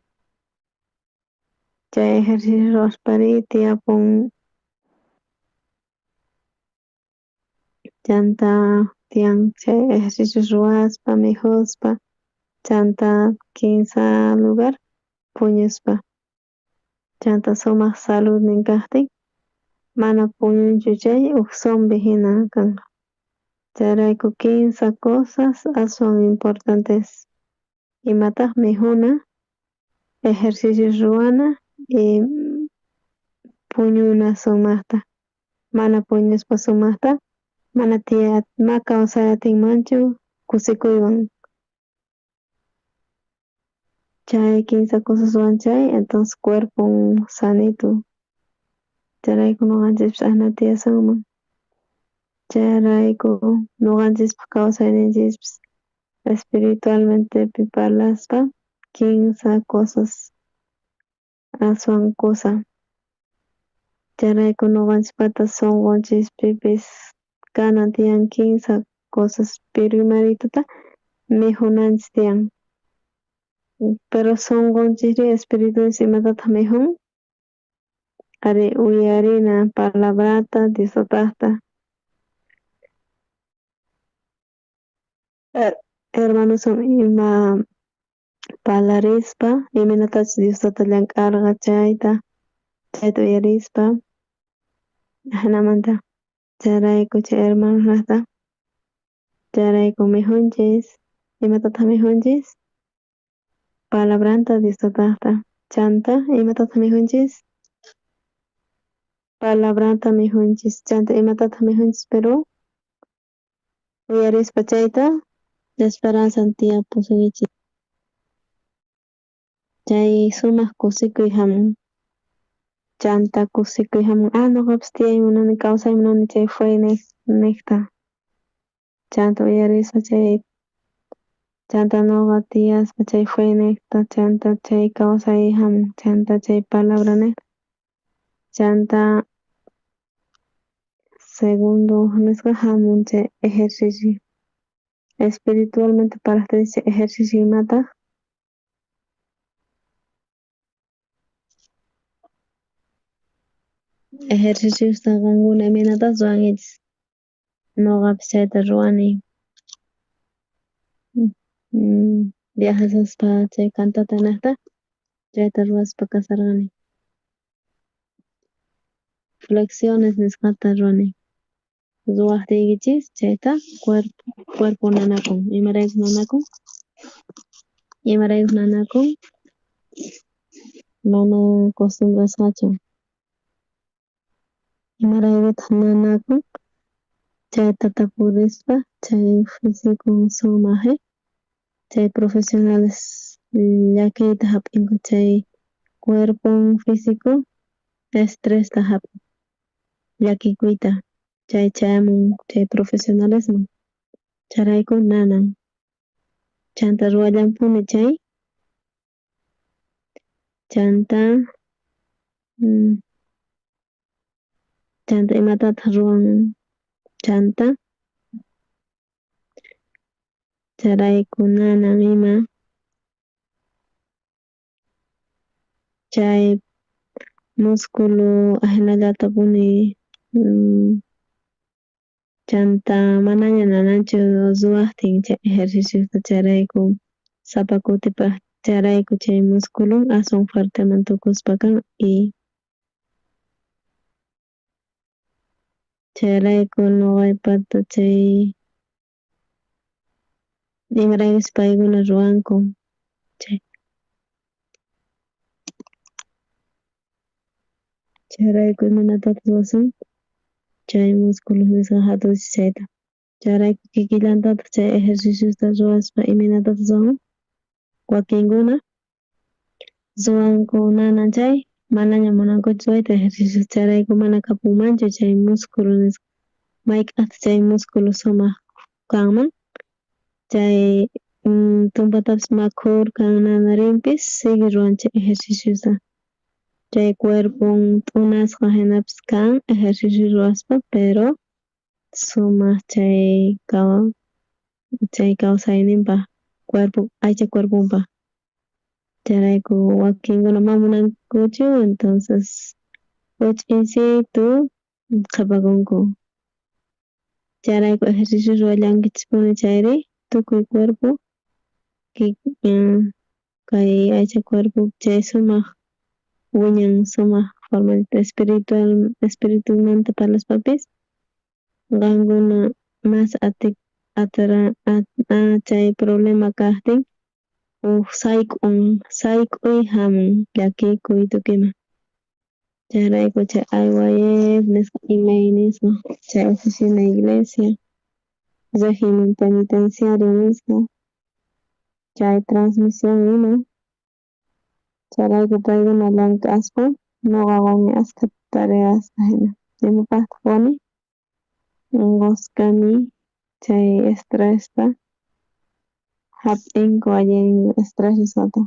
Chay ejercicio ruaspari tiapun chanta tian chay ejercicio ruaspa, mijuspa, chanta kinsa lugar puñuspa. Chanta sumaq salud ninkaqtin mana puñunchu chay zombie hina kan. Chayrayku kinsa cosas son importantes. Imataq mijuna, ejercicio ruana y puñuna sumaqta. Mana puñuspa sumaqta mana ma kawsayatinmanchu kusikuywan. Chay kinsa cosas wanchay, entonces cuerpo sanito. Chayrayku ñuqanchikpish ashna tiyasunman. Chayrayku ñuqanchikpa kawsayninchikpish espiritualmente parlaspa kinsa cosas aswan kusa. Chayrayku ñuqanchikpata sunqunchikpipis kanan tiyan kinsa cosas primarituta mijunanchik tiyan. Pero sunqunchikri espiritunchik imatataq mijun, ari uyarina palabrata disfrutaqta. Hermanusan ima parlarispa imanatachik Diostata llamk'arqa chayta uyarispa hinamanta chayrayku chay hermanunata chayrayku mijunchis imatataq mijunchis palabranta Diostata chanta imatataq mijunchis palabranta mijunchis chanta imatataq mijunchis pero uyarispa chayta esperanzan tiyapusunkichik. Chay sumaq kusikuy hamun chanta kusikuy hamun ñuqapish tiyay munani kawsay munani chay fue niqta chanta uyarispa chay chanta ñuqa tiyaspa chay fue niqta chanta chay kawsay hamun chanta chay palabra niqta chanta segundo nisqa hamun chay ejercicio espiritualmente paraqtiki chay ejercicio imataq ejercicios qankuna imanatapas rurankichis ñuqapish chayta ruwani viajasaspa chay cantata niqta chayta ruwaspa kasharani. Flexiones nisqata ruwani ruwaptikichis chayta cuerpo nanakun imaraykup nanakun mana acostumbrasqachu imaraykutaq nanakun chayta tapurispa chay fisico sumaq chay profesionales llakiyta hap'inku chay cuerpon fisico estresta hap'in llakikuyta chay chayamun chay profesionalesman chayrayku nanan chanta ruwallanpuni chay chanta imatataq ruwan chanta chayrayku nanan ima chay músculo ahinallatapuni chanta manaña nananchu ruwaptin chay ejerciciota chayrayku sapa kutipak chayrayku chay músculo aswan fuerteman tukuspa kan y chayrayku ñuqaypata chay imaraykuchus paykuna ruwanku chay chayrayku imanatapas ruwasun chay músculos nisqa hatuchish chayta chayrayku kikillantataq chay ejerciciota ruwaspa imanatapas ruwan wakinkuna ruwanku nanan chay manaña munankuchis ruwayta ejercicio chayrayku mana kapunmanchu chay músculo nisqa mayk'aqtaq chay músculo sumaq kanman chay tumpatapas makhurka nanarinpis sigue ruwan chay ejerciciota chay cuerpon t'unasqa hinapas kan ejercicio ruwaspa pero sumaq chay kawsayninpaq cuerpo aycha cuerpumpa. Charayku wakinkuna mamunankuchu, entonces insecto qhapakunku. Charayku ejercicio ruwayankichikuni chayri tukuy cuerpo kay aycha cuerpo chay sumak wiñan sumak formalita espiritumanta parlaspapis qankuna mas chay problema kaqtin sayk'uy hamun llakikuy tukima. Charayku chay AYF nisqa imay nisqa chay oficina iglesia, régimen penitenciario nisqa chay transmisión ima charayku paykuna llank'aspa ñuqawanmi ashka tareasta hina imapaqtaq kani gusqani chay estresta hap'inku allin estresata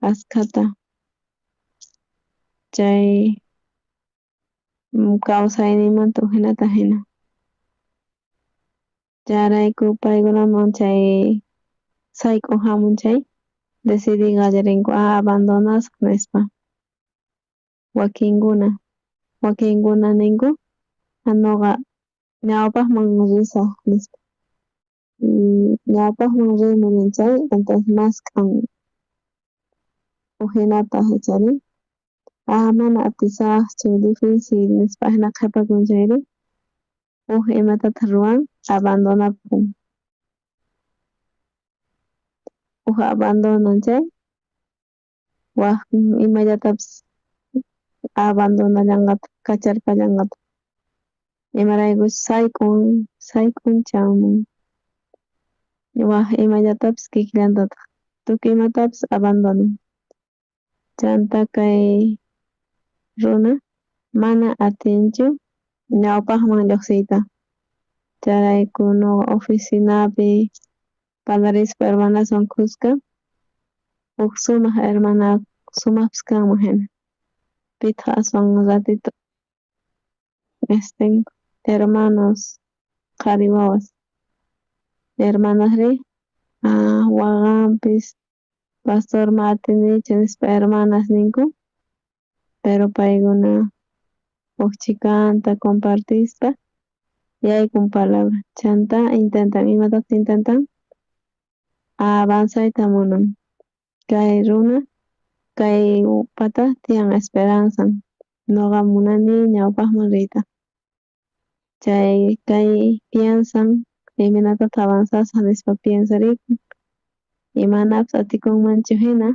askata chay kawsaynimanta uhinata hina charayku paykunaman chay sayk'u hamun chay decidí qallarinku abandonasaq nispa wakinkuna ninku ñuqa ñawpaqman risaq nispa ñawpaqman rini ninchay entonces masq'an uhinata hichari mana atisaqchu difícil nispa hina qhipakun chayri imatataq ruwan abandonapun abandonan chay imallatapas abandonallanqata kacharkallanqata imaraykush sayk'unchamun imallatapas kikinllantataq tukuy imatapas abandonan chanta kay runa mana atinchu ñawpaqman lluqsiyta charayku ñuqa oficinapi Palarispa hermanason kuska sumaq sumaqpis kanman hina pitaq aswan ratito hermanos qhari wawas hermanasri waqanpis pastor Martinicho nispa hermanas ninku pero paykuna ukchikanta compartispa yaykun palabra chanta imatata intentan avanzayta munan kay runa kay pata tiyan esperanzan ñuqa munani ñawpaqman riyta chay kay piensan imanatata avanzasaq nispa piensarikun imanapas atikunmanchu hina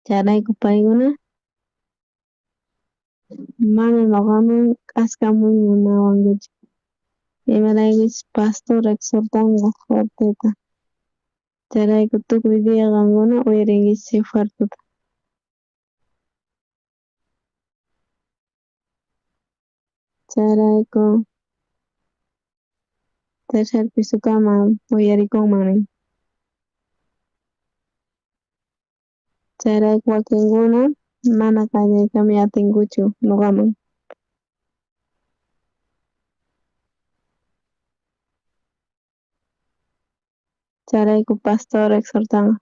charayku paykuna mana ñuqaman k'askamun munawankuchu imaraykuchus pastor exhortanqa fuerteta charayku tukuy dia qankuna uyarinkichis chay fuerteta charayku tercer pisokaman uyarikunman charayku wakinkuna mana qallaykama atinkuchu ñuqaman charayku pastor exhortanqa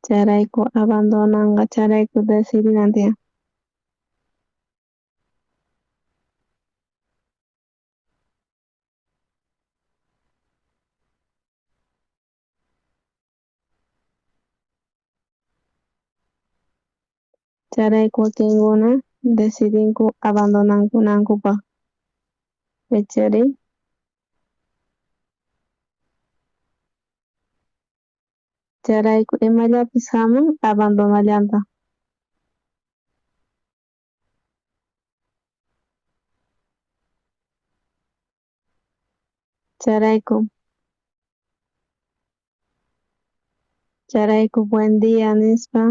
charayku abandonanqa charayku decidinan tiyan charayku wakinkuna decidinku abandonanankupaq echari charayku imallapis hamun abandonallanta charayku buen día nispa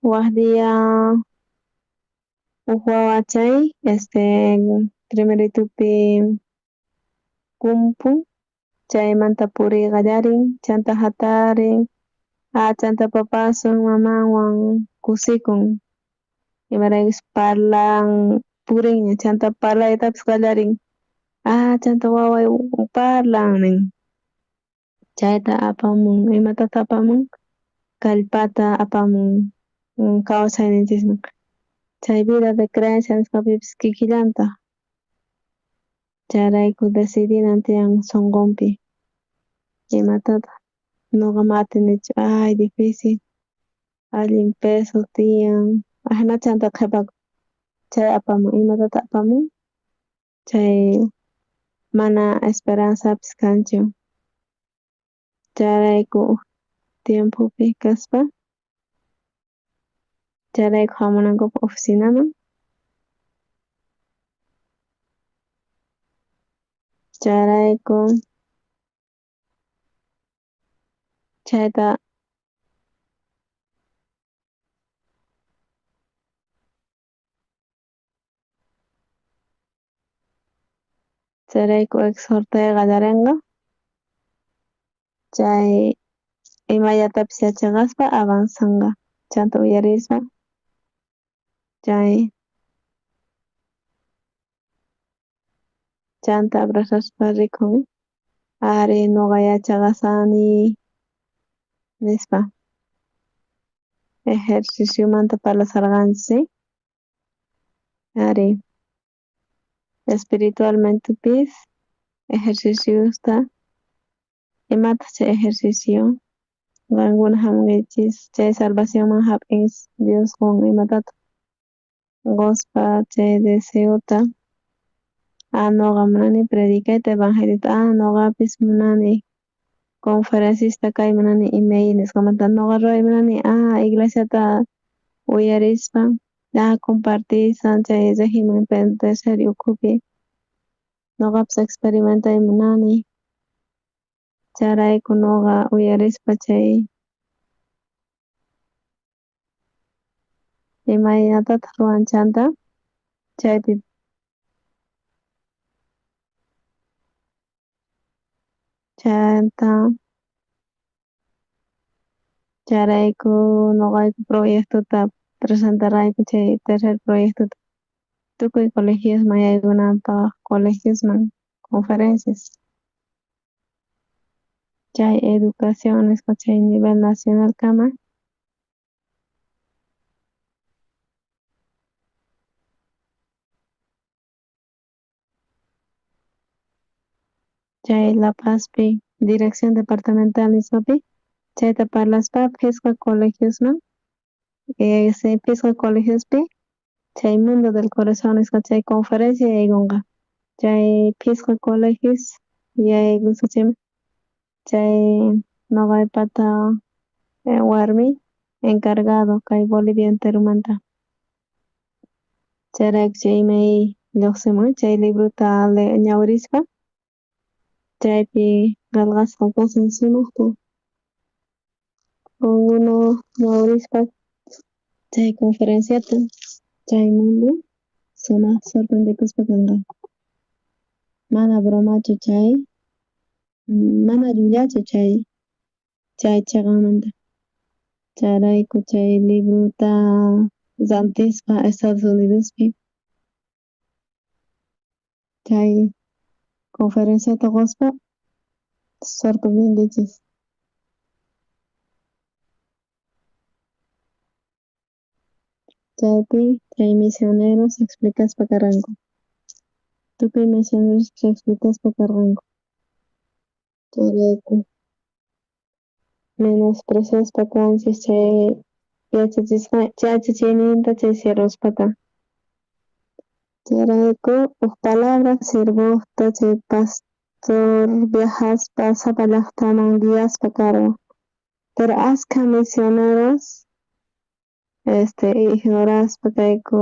waq día huk wawa chay primeritupi kumpun chaymanta puriy qallarin chanta hatarin Chanta papasun mamawan kusikun imaraykus parlan purinña chanta parlaytapas qallarin chanta waway parlan nin chayta apamun imatata apamun kallpata apamun kawsayninchikman chay vida de creencia nisqapipish kikillantaq chayrayku decidinan tiyan sunqunpi imatataq ñuqa ma atinichu difícil allin peso tiyan hinachanta qhipaku chay apamun imatata apamun chay mana esperanzapish kanchu chayrayku tiempopi kaspa chayrayku hamunankupak oficinaman chayrayku chayta chayrayku exhortay qallarinqa chay imallatapis yachaqaspa avanzanqa chanta uyarispa chay chanta abrazaspa rikun ari ñuqa yachaqasani nispa ejerciciomanta parlasarqanchik ari espiritualmentepish ejerciciosta imataq chay ejercicio qankuna hamunkichis chay salvacionman hap'is Dioskun imatataq quspa chay deseota ñuqa munani predicayta evangelita ñuqapish munani conferencista kay munani email nisqamanta ñuqa ruray munani iglesiata uyarispa compartiysan chay régimen penitenciario ukhupi ñuqapish experimentay munani chayrayku ñuqa uyarispa chay imayatataq ruwanchanta chaypi chayta chayrayku ñuqayku proyectota presentarayku chay tercer proyectota tukuy colegiosman yaykunanpaq colegiosman conferencias chay educación nisqa chay nivel nacional kama chay La Pazpi dirección departamental nisqapi chayta parlaspa Pisqa colegiosman Pisqa colegiospi chay mundo del corazón nisqa chay conferencia yaykunqa chay Pisqa colegios yaykusachayman chay ñuqaypata warmi encargado kay Bolivia enteromanta chayrayku chay imay lluqsimun chay librota ñawirispa chaypi qillqasqa kasan sumaqta uno ñawirispa chay conferenciata chaymundu sumaq sorprendikuspa kanqa mana bromachu chay mana llullachu chay chaqanmanta chayrayku chay librota rantispa Estados Unidospi chay conferenciata quspa sorprendichis chaypi chay misioneros explicaspa karqanku tukuy misioneros explicaspa karqanku chayrayku menospreciaspa kanchis chay yachachiyninta chay siervospata chayrayku uk palabra siervokta chay pastor viajaspa sapa llaqtaman guiaspa karqa pero ashka misioneros ignoraspa kayku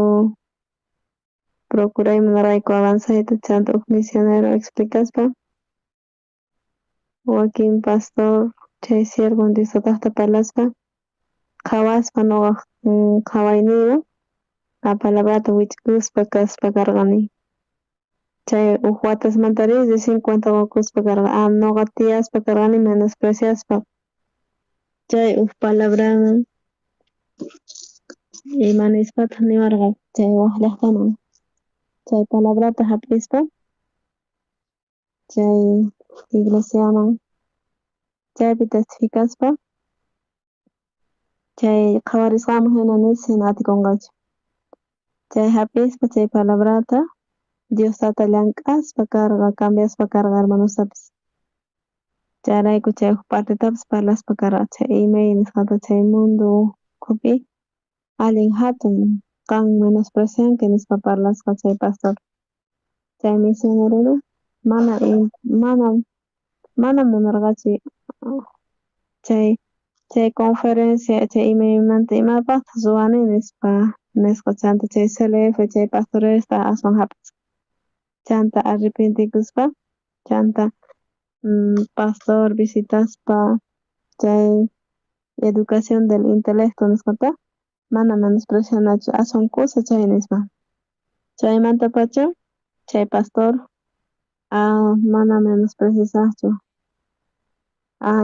procuraymunarayku avanzayta chanta uk misionero explicaspa wakin pastor chay siervo Diostataqta parlaspa qhawaspa ñuqa qhawayniyu palabrata wichkuspa kaspa karqani chay uk watasmantari de 50 wakuspa karqa ñuqa tiyaspa karqani menospreciaspa chay palabraman imanispa niwarqa chay waq llaqtaman chay palabrata hap'ispa chay iglesiaman chaypi testificaspa chay qhawarisqaman hina nish hina atikunqachu chay hap'ispa chay palabrata Diostata llank'aspa karqa cambiaspa karqa hermanostapis chayrayku chay huk partitapis parlaspa karqa chay imay nisqata chay mundo ukhupi allin hatun kan menosprecianki nispa parlasqa chay pastor chay misioneruna mana munarqachu chay conferencia chay imaymanta imapaqtaq ruwani nisqa chanta chay CLF chay pastoresta aswan hap'isqa chanta arrepentikuspa chanta pastor visitaspa chay educación del intelecto nisqata mana menosprecianachu aswan kusa chay nispa chaymantapacha chay pastor mana menospreciasaqchu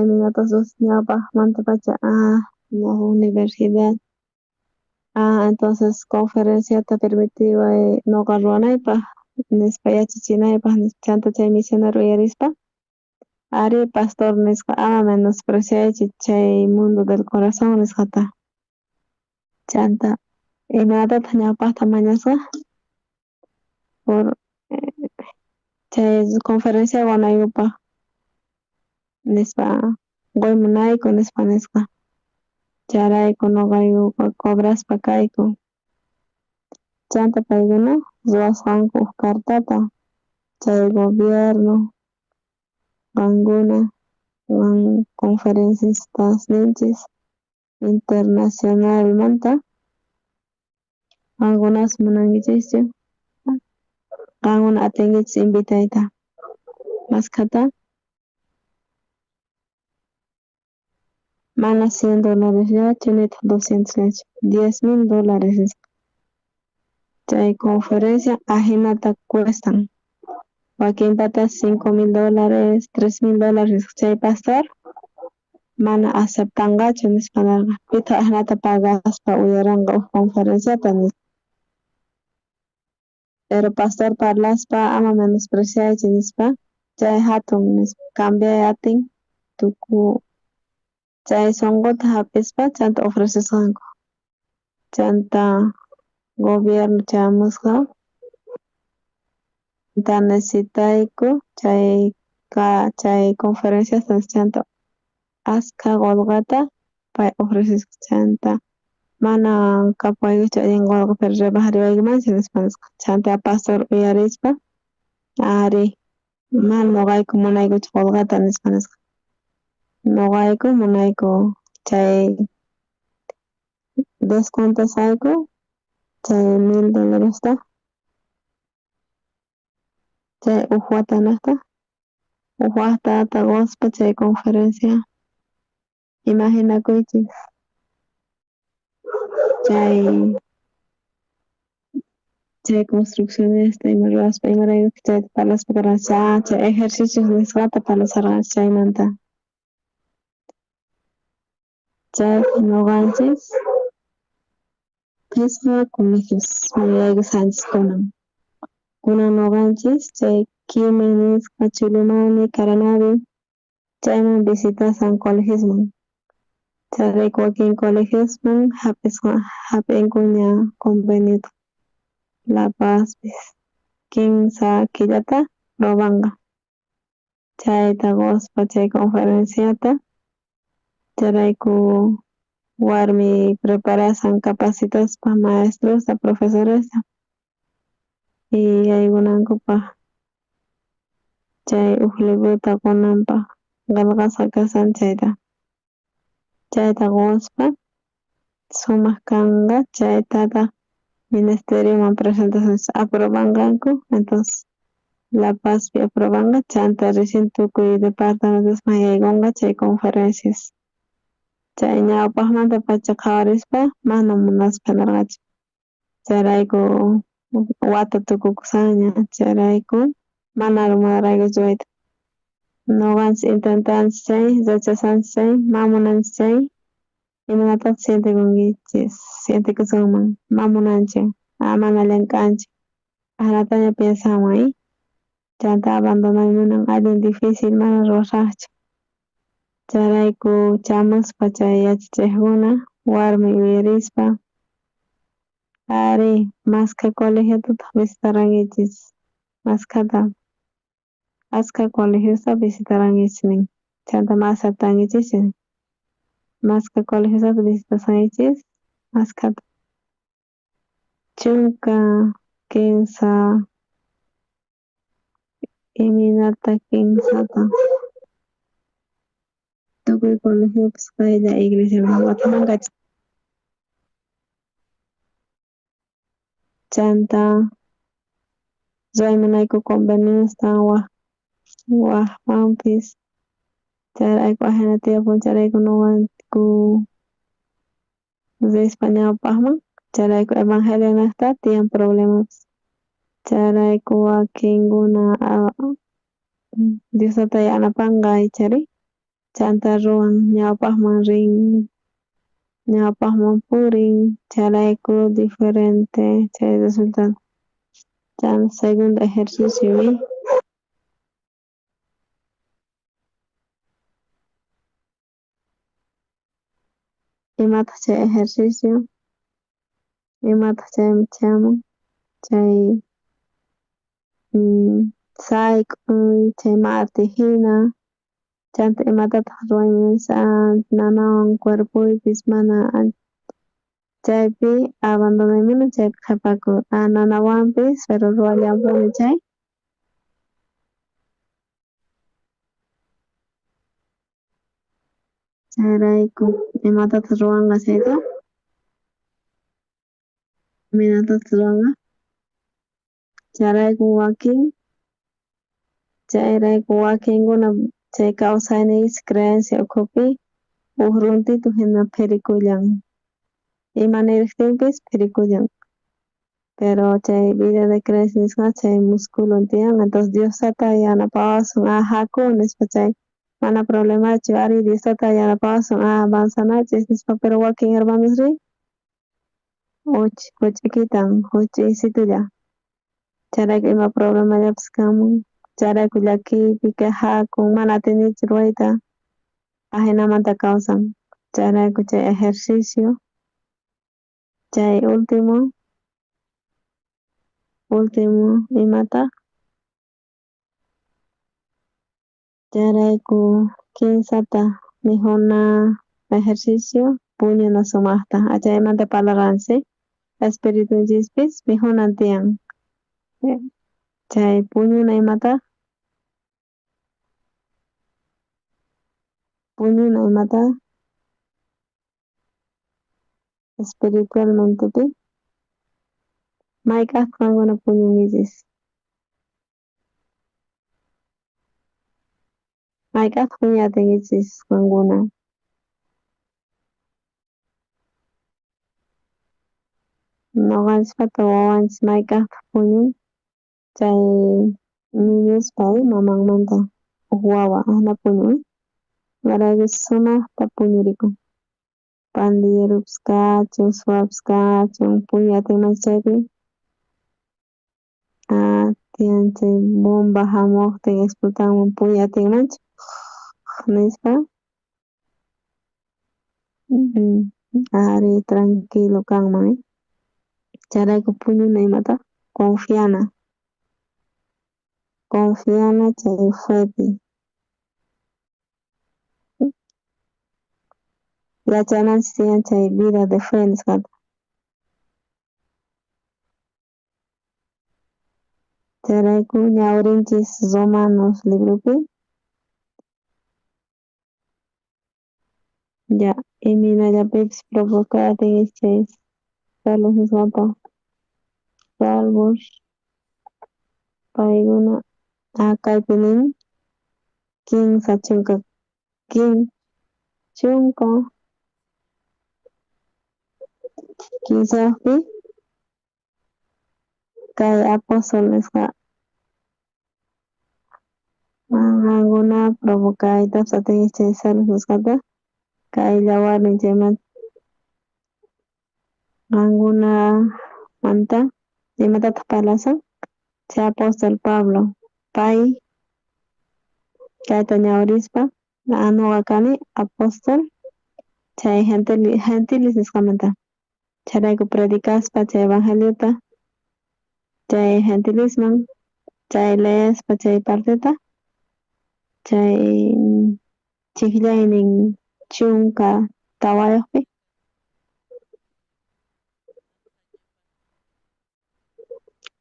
imatapas ñawpaq mantapacha ña universidad entonces conferenciata permitiway ñuqa ruwanaypaq nispa yachachinaypaq nispa chanta chay misionero uyarispa ari pastor nisqa ama menospreciaychu chay mundo del corazón nisqata chanta imatataq ñawpaqta mañasqa por chay conferencia wanayupaq nispa quymunayku nisqa chayrayku ñuqayuqa cobraspa kayku chanta paykuna ruwasqanku huk cartata chay gobierno qankuna conferencistas ninchis internacionalmanta qankunas munankichischu qankuna atinkichis invitayta maskhata mana $100llachu nitaq $200llachu $10,000 nisqa chay conferencia ajinata cuestan wakinpatas $5,000 $3,000 nisqa chay pastor mana aceptanqachu nispa narqa pitaq ajinata pagaspa uyaranqa huk conferenciata nispa pero pastor parlaspa ama menospreciaychu nispa chay hatun nispa cambiay atin tuku chay sunquta hap'ispa chanta ofrecisqanku chanta gobierno chamusqa chanta necesitayku chay conferenciasta chanta askha qullqata pay ofrecisqa chanta mana kapaykuchu allin qullqa pero rebajariwaykumanchu nispa chanta pastor uyarispa ari mana ñuqayku munaykuchu qullqata nispa ñuqayku munayku chay descontasayku chay $1,000 chay huk watanaqta huk waqtata gozpa chay conferencia imaginakuychis chay construccionista ima ruwaspa imaraykuta chayta parlaspa karqa chay ejercicios nisqata parlasarqanchik chaymanta chay ñuqanchis Pisqa colegios yaykusanchis kunan ñuqanchis chay Quimi nisqa Chulumani Caranavi chayman visitasan colegiosman chayrayku wakin colegiosman hap'inku ña conveniota La Pazpis kimsa killata ruwanqa chayta gozpa chay conferenciata chayrayku warmi preparasan capacitaspa maestrosta profesoresta y yaykunankupaq chay huk librota kunanpaq qillqasqa kasan chayta gozpa sumaq kanqa chaytataq ministerioman presentación aprobanqanku entonces La Pazpi aprobanqa chanta recién tukuy departamentosman yaykunqa chay conferencias chay ñawpaqmanta pacha qhawarispa mana munasqa narqachu chayrayku wata tukukusaña chayrayku mana munaraykuchu wayta ñuqanchis intentanchik chay yachasanchik chay mana munanchik chay Imanata siente kungichis, siente que son mamunanche, amana lencanche. Alatanya pensamos ahí, chanta abandonai munang adin difícil mana rosacha. Charayku chamas pachay yachichikuna, warmi wirispa. Ari, maska colegio tuta visitarangichis, maskata. Aska colegiosa visitarangichis, chanta masa tangichis. Maska colegiosa visitasangichis, maskata. Chunka, kinsa, iminata kinsata. Tukuy colegio pskaylla iglesia watamangacha. Chanta raymunayku conveniostan wajmanpis charayku ajena tiempun charayku nuwanku rispa ñawpaqman charayku evangelionasta tiyan problemas charayku wakinkuna Diosata yanapanqa aychari chanta ruwan ñawpaqman rin ñawpaqman purin charayku diferente chay resultado. Chan segundo ejercicio imata chay ejercicio imata chaymi chamun chay sayk'uy chay martijina chanta imatataq ruwaymansa nanawan cuerpuypis mana chaypi abandonaymuni chaypi qhipakur nanawanpis pero ruwallanpuni chay chayrayku imatataq ruwanqa chayta imatataq ruwanqa charayku chayrayku wakinkuna chay kawsayniykis creencia ukhupi ukruntitu hina phirikullan imaniriktinpis phirikullan pero chay vida de creencia nisqa chay musculon tiyan entonces Diosata yanapawasun haku nispa chay mana problemachu ari Diosata yanapawasun avanzanachis nispa pero wakin hermanosri huch'iykitan huch'isitulla charayku ima problemallapas kanman charayku llakiypi kay hakun mana atinichu ruwayta ajenamanta kawsan charayku chay ejercicio chay último imata charayku kinsata mijuna ejercicio puñuna sumaqta chaymanta parlaransi espiritunchispis mijunan tiyan chay puñuna imata espiritualmentepi mayk'aq qankuna puñunkichis mayk'aq puñatinkichis qankuna nuqanchikpata wawanchis mayk'aqtaq puñun chay niñuspay mamanmanta huk wawa ahna puñun waraykuchis sumaqta puñurikun pandillerupas kachun suwapas kachun puñatinmanchik chaypi tiyan chay bomba hamuqtin explotanman puñatinmanchik nispa ari tranquilo kanman charayku puñuna imata confiana chay fepi yachananchik tiyan chay vida de fe nisqata charayku ñawrinchis Romanos librupi ya iminallapipas provocadis chay salvos nisqata salvos paykuna kaypi nin kinsa chunka kinsaqpi kay apóstol nisqa qankuna provocaytapas atinchik chay salvos nisqata kay yawarnin chayman Anguna manta imatataq parlasan chay apóstol Pablo pay chayta ñawirispa nuqa kani apóstol chay gentiles nisqamanta chayrayku predicaspa chay evangeliota chay gentilisman chay leespa chay partita chay chiqllaynin chunka tawayuqpi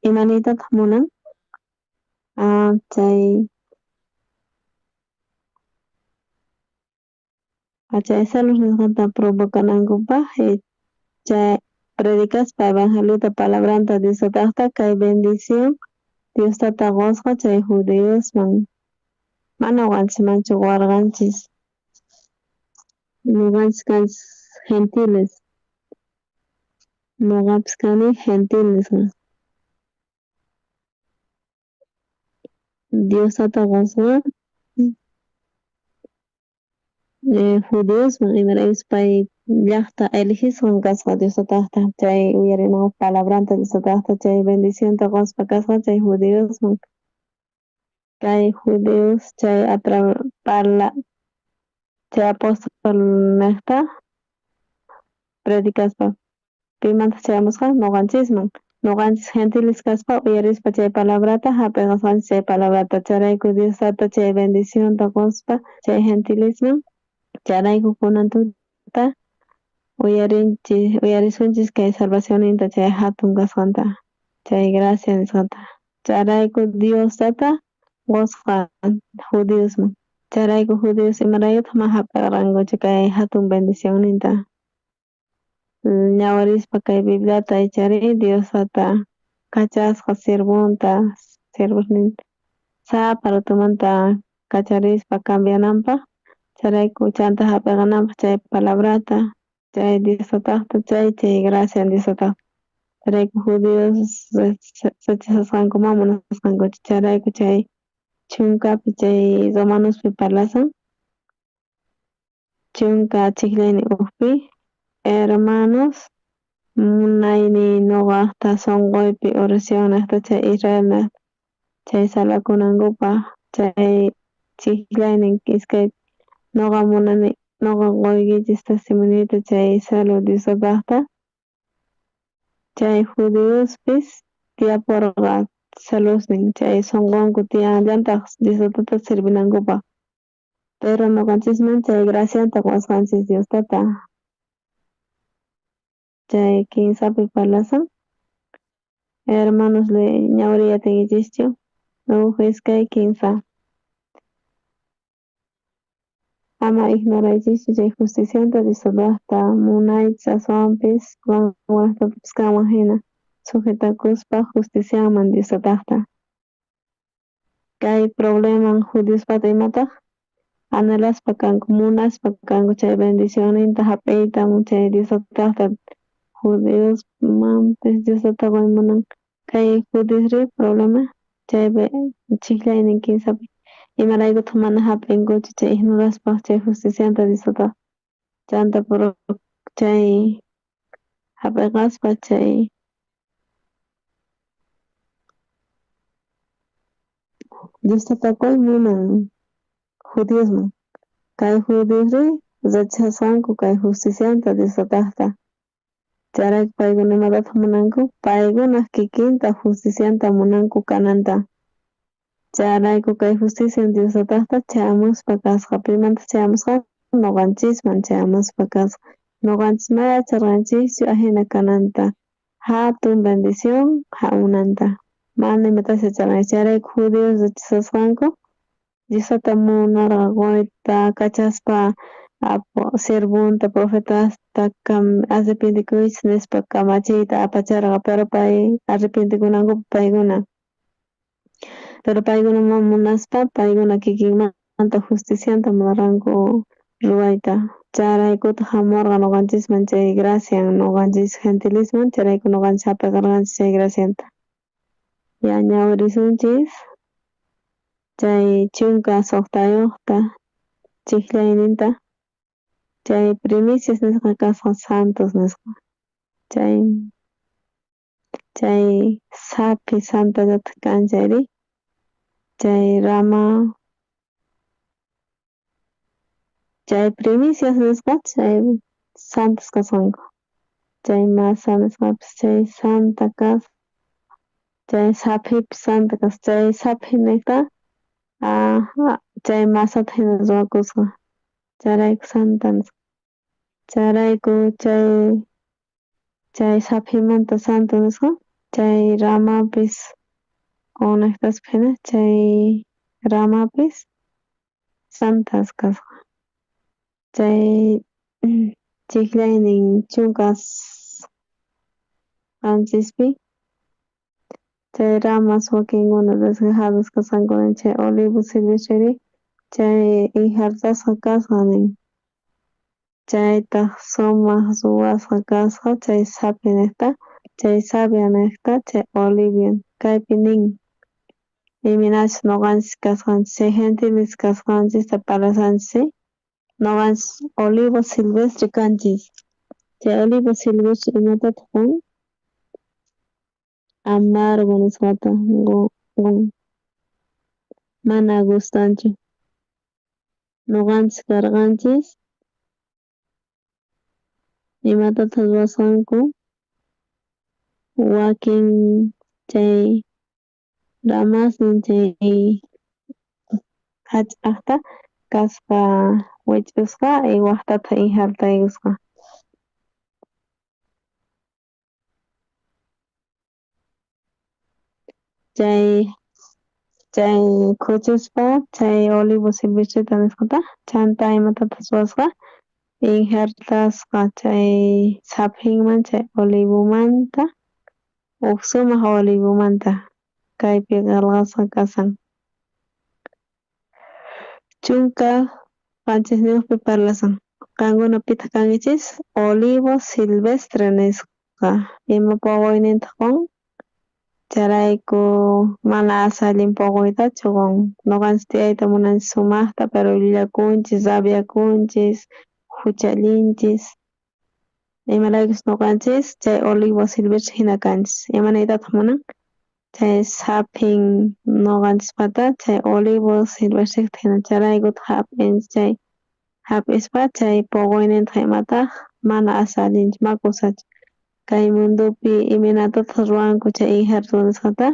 imaniytataq munan chay celos nisqanta provocanankupaq chay predicaspa evangeliota palabranta disotaqta kay bendición Diostata qosqa chay judeosman mana wanchmanchu warqanchis nuqanchis kanchis gentiles nuqapis kani gentiles Diostata qosqa judeosman imaraykus pay llaqta elegisqan kasqa Diostataqta chay uyarinawaq palabranta Diostataqta chay bendicionta qospa kasqa chay judeosman kay judeos chay chay apóstol niqta predicaspa pimanta chayamusqa nuqanchisman nuqanchis gentiles kaspa uyarispa chay palabrata hap'iqasqanchis chay palabrata chayrayku Diostata chay bendicionta qospa chay gentilesman chayrayku kunan tuta uyarisunchis kay salvacionninta chay hatun kasqanta chay gracia nisqanta chayrayku Diostata qosqa judeosman chayrayku judeos imaraykuta ma hap'iqrankuchu kay hatun bendicionninta ñawirispa kay Bibliata ichari Diostata kachasqa sirvunta sirviqninta sapa ratumanta kacharispa cambiananpaq chayrayku chanta hap'iqananpaq chay palabrata chay Diostataqta chay gracia Diostataqta chayrayku judeos rechazasqanku mana munasqankuchu chayrayku chay chunkapi chay romanospi parlasan chunka chiqllayni ukpi hermanos munayni nuqaqta sunquypi oración niqta chay Israel chay salvakunankupaq chay chiqllaynin iskay nuqa munani nuqa quykichis testimoniyuta chay salud Diostataqta chay judeuspis tiyapurqa saludsnin chay sunqunku tiyanllantaq Diostatata sirvinankupaq pero nuqanchisman chay gracianta qosqanchis Diostata chay kinsapi parlasan hermanos ñawriya tinchischu nuqa iskay kinsa ama ignoraychischu chay justicianta Diostataqta munaychis aswanpis wawatapis kanman hina sujetakuspa justiciaman Diostataqta kay probleman judiospata imataq anhelaspa kanku munaspa kanku chay bendicionninta hap'iyta chay Diostataqta judeosmanpis Diosata munan kay judeosri problema chay chiqllaynin kinsapi imaraykutaq mana hap'inkuchu chay ignoraspaq chay justicianta Diosata chanta chay hap'iqaspa chay Diostata munan judeosman kay judeosri rechazanku kay justicianta Diostataqta chayrayku paykuna imatataq munanku paykuna kikinta justicianta munanku kananta chayrayku kay justicia Diostataqta chayamuspa kasqa pimanta chayamusqa nuqanchisman chayamuspa kasqa nuqanchis mayacharqanchischu ahina kananta hatun bendición hamunanta mana imatashi yacharqanchis chayrayku judeos rechazasqanku Diosata munarqa quyta kachaspa sirvunta profetasta arrepintikuychis nispa kamachiyta apacharqa pero pay arrepintikunankupak paykuna pero paykuna mana munaspa paykuna kikinmanta justicianta munarqanku ruayta charaykutaq hamurqa nuqanchisman chay gracian nuqanchis gentilisman chayrayku nuqanchis hap'iqarqanchis chay gracianta ñawirisunchis chay chunka suqtayuqta chiqllayninta chay primicias nisqa kasqa santos nisqa chay sapi santallata kanchari chay rama chay primicias nisqa chay santas kasqanku chay masa nisqapish chay santa kas chay sapipish santa kas chay sapi niqta chay masata hina ruwakusqa chayrayku santa nisqa chayrayku chay sapimanta santo nisqa chay ramapish conectaspaka hina chay ramapish santas kasqa chay chiqllaynin chunkas qanchispi chay ramas wakinkuna desgajados kasqankuna chay olivo silvestre chay injertasqa kasqa nin chaytaq sumaq ruwasqa kasqa chay sapi niqta chay savia niqta chay olivia kaypi nin iminachu ñuqanchik kasqanchik chay gentiles kasqanchikta parlasanchik ñuqanchik olivo silvestre kanchik chay olivo silvestre imatataq kan amargo nisqata mana gustanchu ñuqanchik karqanchik imatataq ruwasqanku wakin chay ramasnin chay hach'aqta kaspa wich'usqa y waqtata injertaykusqa chay kuchuspa chay olivo silvestreta nisqata chanta imatatas ruwasqa injertasqa chay sapinman chay olivomanta uk sumaq olivomanta kaypi qarqasqa kasan chunka qanchis parlasan qankuna pita kankichis olivo silvestre nisqa ima puquynintaq kan chayrayku mana asa allin puquytachu kan ñuqanchik tiyayta munanchik sumaqta pero llullakunchis rabiakunchis huchallinchis imaraykuchus ñuqanchis chay olivo silvestre hina kanchis imanaytataq munan chay sapin ñuqanchispata chay olivo silvestreta hina charaykutaq hap'inchik chay hap'ispa chay puquynintaq imataq mana asa allinchu ma kusachu kay mundupi iminatataq ruwanku chay injerto nisqata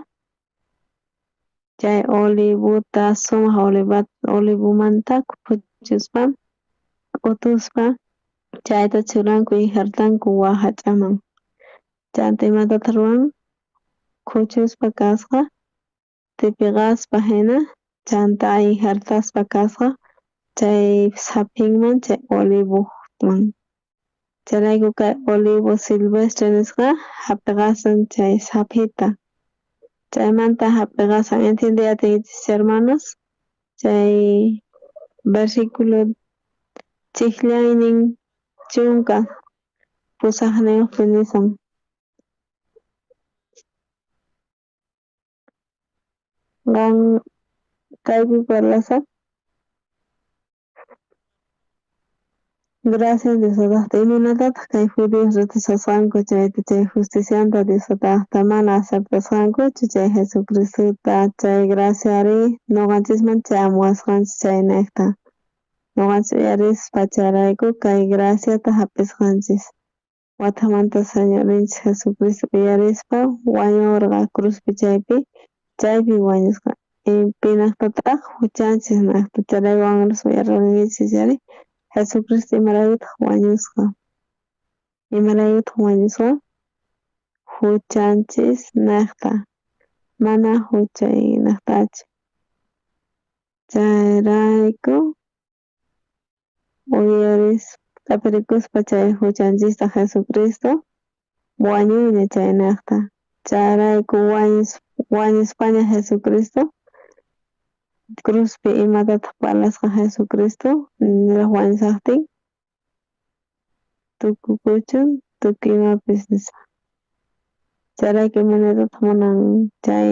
chay olivota sumaq olivomanta kuchuspa q'utuspa chayta churanku injertanku wak hach'aman chanta imatataq ruwan kuchuspa kasqa tipiqaspa hina chanta injertaspa kasqa chay sapinman chay olivoman chayrayku kay olivo silvestre nisqa hap'iqasan chay sapita chaymanta hap'iqasan intiendiyatinkichis hermanos chay versiculo chiqllaynin chunka pusaqniyuqpi nisan qan kaypi parlasak gracias Diostataqta iminatataq kay judios riqsisasqanku chayta chay justicianta Diostataqta mana aceptasqankuchu chay Jesucristuta chay graciari ñuqanchisman chay amuwasqanchik chay niqta ñuqanchik uyarispa chayrayku kay graciata hap'isqanchis watamanta Señorinchik Jesucristo uyarispa wañurqa cruzpi chaypi wañusqa pinaqtataq huchanchik niqta chayraywanpas uyarunkichik yari Jesucristo imarayutaq wañusqa huchanchis niqta mana huchay niqtachu chayrayku tapirikuspa chay huchanchista Jesucristo wañuyña chay niqta chayrayku wañuspaña Jesucristo cruzpi imatataq parlasqa Jesucristo niraq wañusaqtin tukukuchun tukuy imapis nispa chayrayku imanaytataq munan chay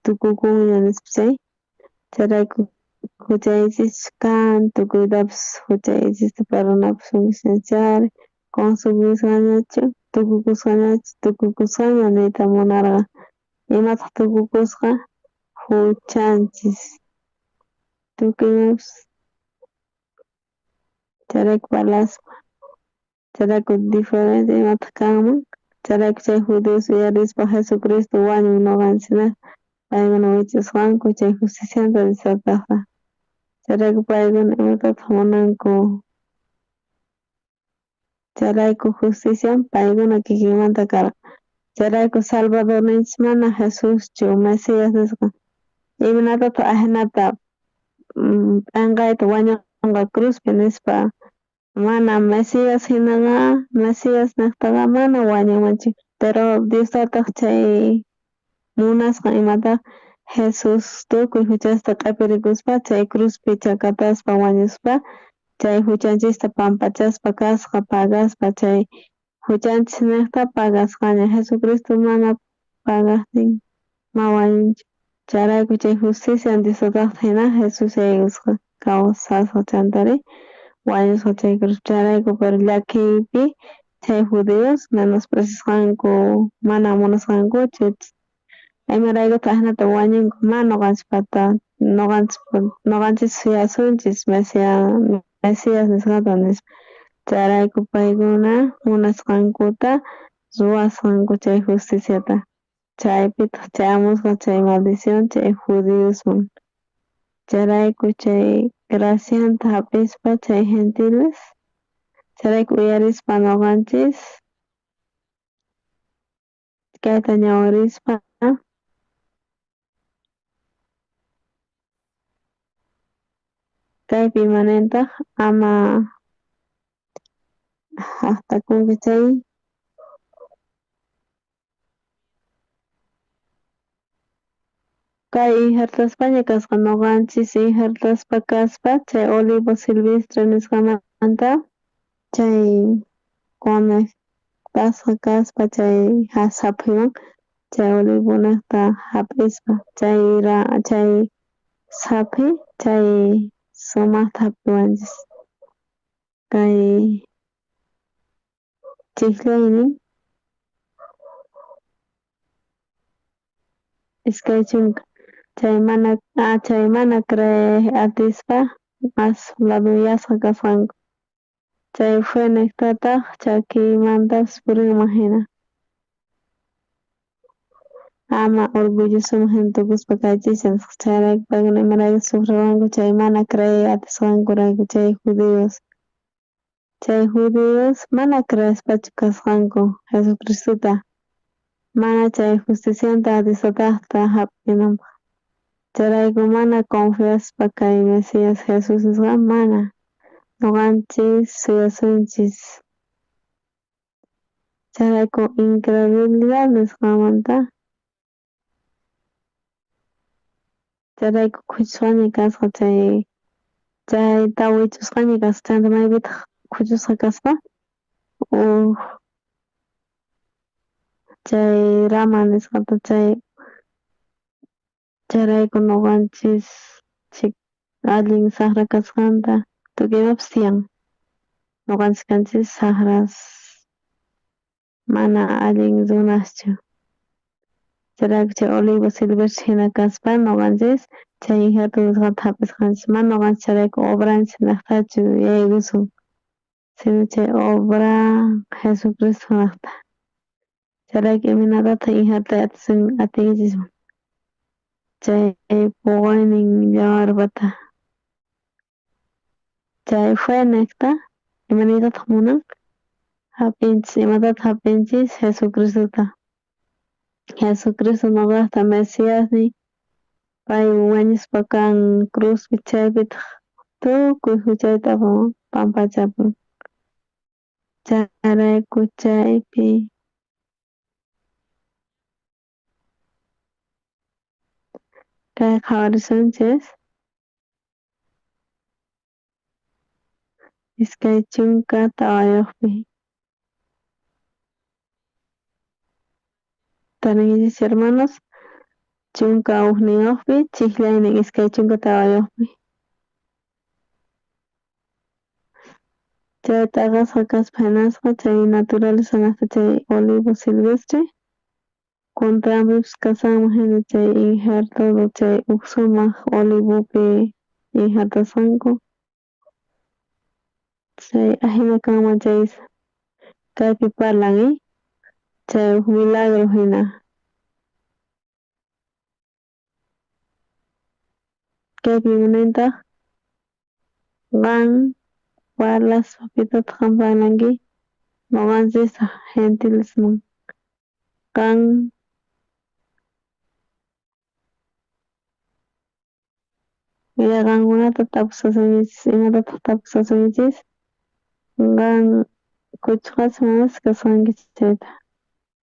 tukukunña nispa chayrayku huchaychis kan tukuytapas huchaychista perdonapis munashñachari consumishqañachu, tukukusqañachu, tukukusqaña niyta munarqa. Imataq tukukusqa huchanchis, tukuimapas chayraykun parlaspa, chayraykun diferente imataq kanman, chayraykun chay judeos uyarispa Jesucristo wañun ñuqanchikta, paykuna wichasqanku chay justicianta disfrutaqta. Chayrayku paykuna imatataq munanku, chayrayku justicia paykuna kikinmanta karqa. Chayrayku Salvadorninchik mana Jesuschu Mesias nisqa, imatataq ajenata p'ankayta wañunqa cruzpi nispa mana Mesias hinaqa, Mesias niqtaqa mana wañunmanchik, pero Diostataq chay munasqa imataq Jesus tukuy huchasta q'ipirikuspa chay cruzpi chakataspa wañuspa, chay huchanchista pampachaspa kasqa pagaspa chay huchanchis niqta pagasqaña. Jesucristo mana pagaqtin ma wañunchu. Chayrayku chay justicia disfrutaqta hina Jesus yaykusqa kawsasqa chantari wañusqa chay cruz. Chayrayku pero llakiypi chay judeos menospreciasqanku, mana munasqankuchu imaraykutaq ajenata wañunku ma ñuqanchikpata, ñuqanchis suyasunchis Mesias nisqata nispa. Chayrayku paykuna munasqankuta ruwasqanku chay justiciata. Chaypitaq chayamusqa chay maldición chay judeosman. Chayrayku chay gracianta hapispa chay gentiles, chayrayku uyarispa ñuqanchis kayta ñawirispa kaypi imanentaq ama haqtakunki chay kay injertaspaña kasqa ñuqanchis injertaspa kaspa chay olivo silvestre nisqamanta chay conectasqa kaspa chay sapiwan chay olivo niqta hap'ispa chay sapi chay sumaqta hapiwanchis kay chiklaynin iskay chunka chay mana creer atispa mas laduyasqa kasqanku. Chay fe niqtataq chakimantapas purinman hina. Ama orgullosoman tukuspa kaychisha nisqa chayrayku paykuna imaraykuta sufriwanku chay mana creer atisqankurayku chay judeos. Chay judeos mana creespachu kasqanku Jesucristuta, mana chay justicianta disfrutaqta hap'inanpaq. Chayrayku mana confiaspa kay Mesias Jesus nisqa mana ñuqanchis suyasunchis. Chayrayku incredulidad nisqamanta chayrayku khuchusqaña kasqa chayta wichusqaña kasqa chayta maypitaq khuchusqa kaspa chay Rama nisqata chayrayku ñuqanchis allin saqra kasqanta tukuymapas tiyan. Ñuqanchis kanchis saqras mana allin runaschu. Chayrayku chay olivo silvestre hina kaspa ñuqanchis chay injerto nisqata hapisqanchis mana ñuqanchis chayrayku obranchik niqtachu yaykusun, sino chay obra Jesucristo niqta. Chayrayku imanataq injerto atinchikman chay puwaynin yawarpata chay fe niqta imaniytataq munan hap'inchis imatataq hap'inchis Jesucristuta. Jesucristo ñuqaqta Mesiasni pay wañuspa kan cruzpi chaypitaq tukuy huchayta pampachapun. Chayrayku chaypi kay qhawarisunchis iskay chunka tawayuqpi. Tarinkichis hermanos, chunka ukniyuqpi chiklaynin iskay chunka tawayuqpi. chay t'aqasqa kaspa hinasqa chay naturaleza naqta chay olivo silvestre contrapish kasanman hina chay injertado chay huk sumaq olivopi injertasanku chay ahina kanman chay kaypi parlan chay huk milagro hina kaypi munantaq qan parlas papitata qanpalanki noqanchis gentilesman qan qankunata tapusasunchis imatataq tapusasunchis qan kuchqas manas kasqankichis chayta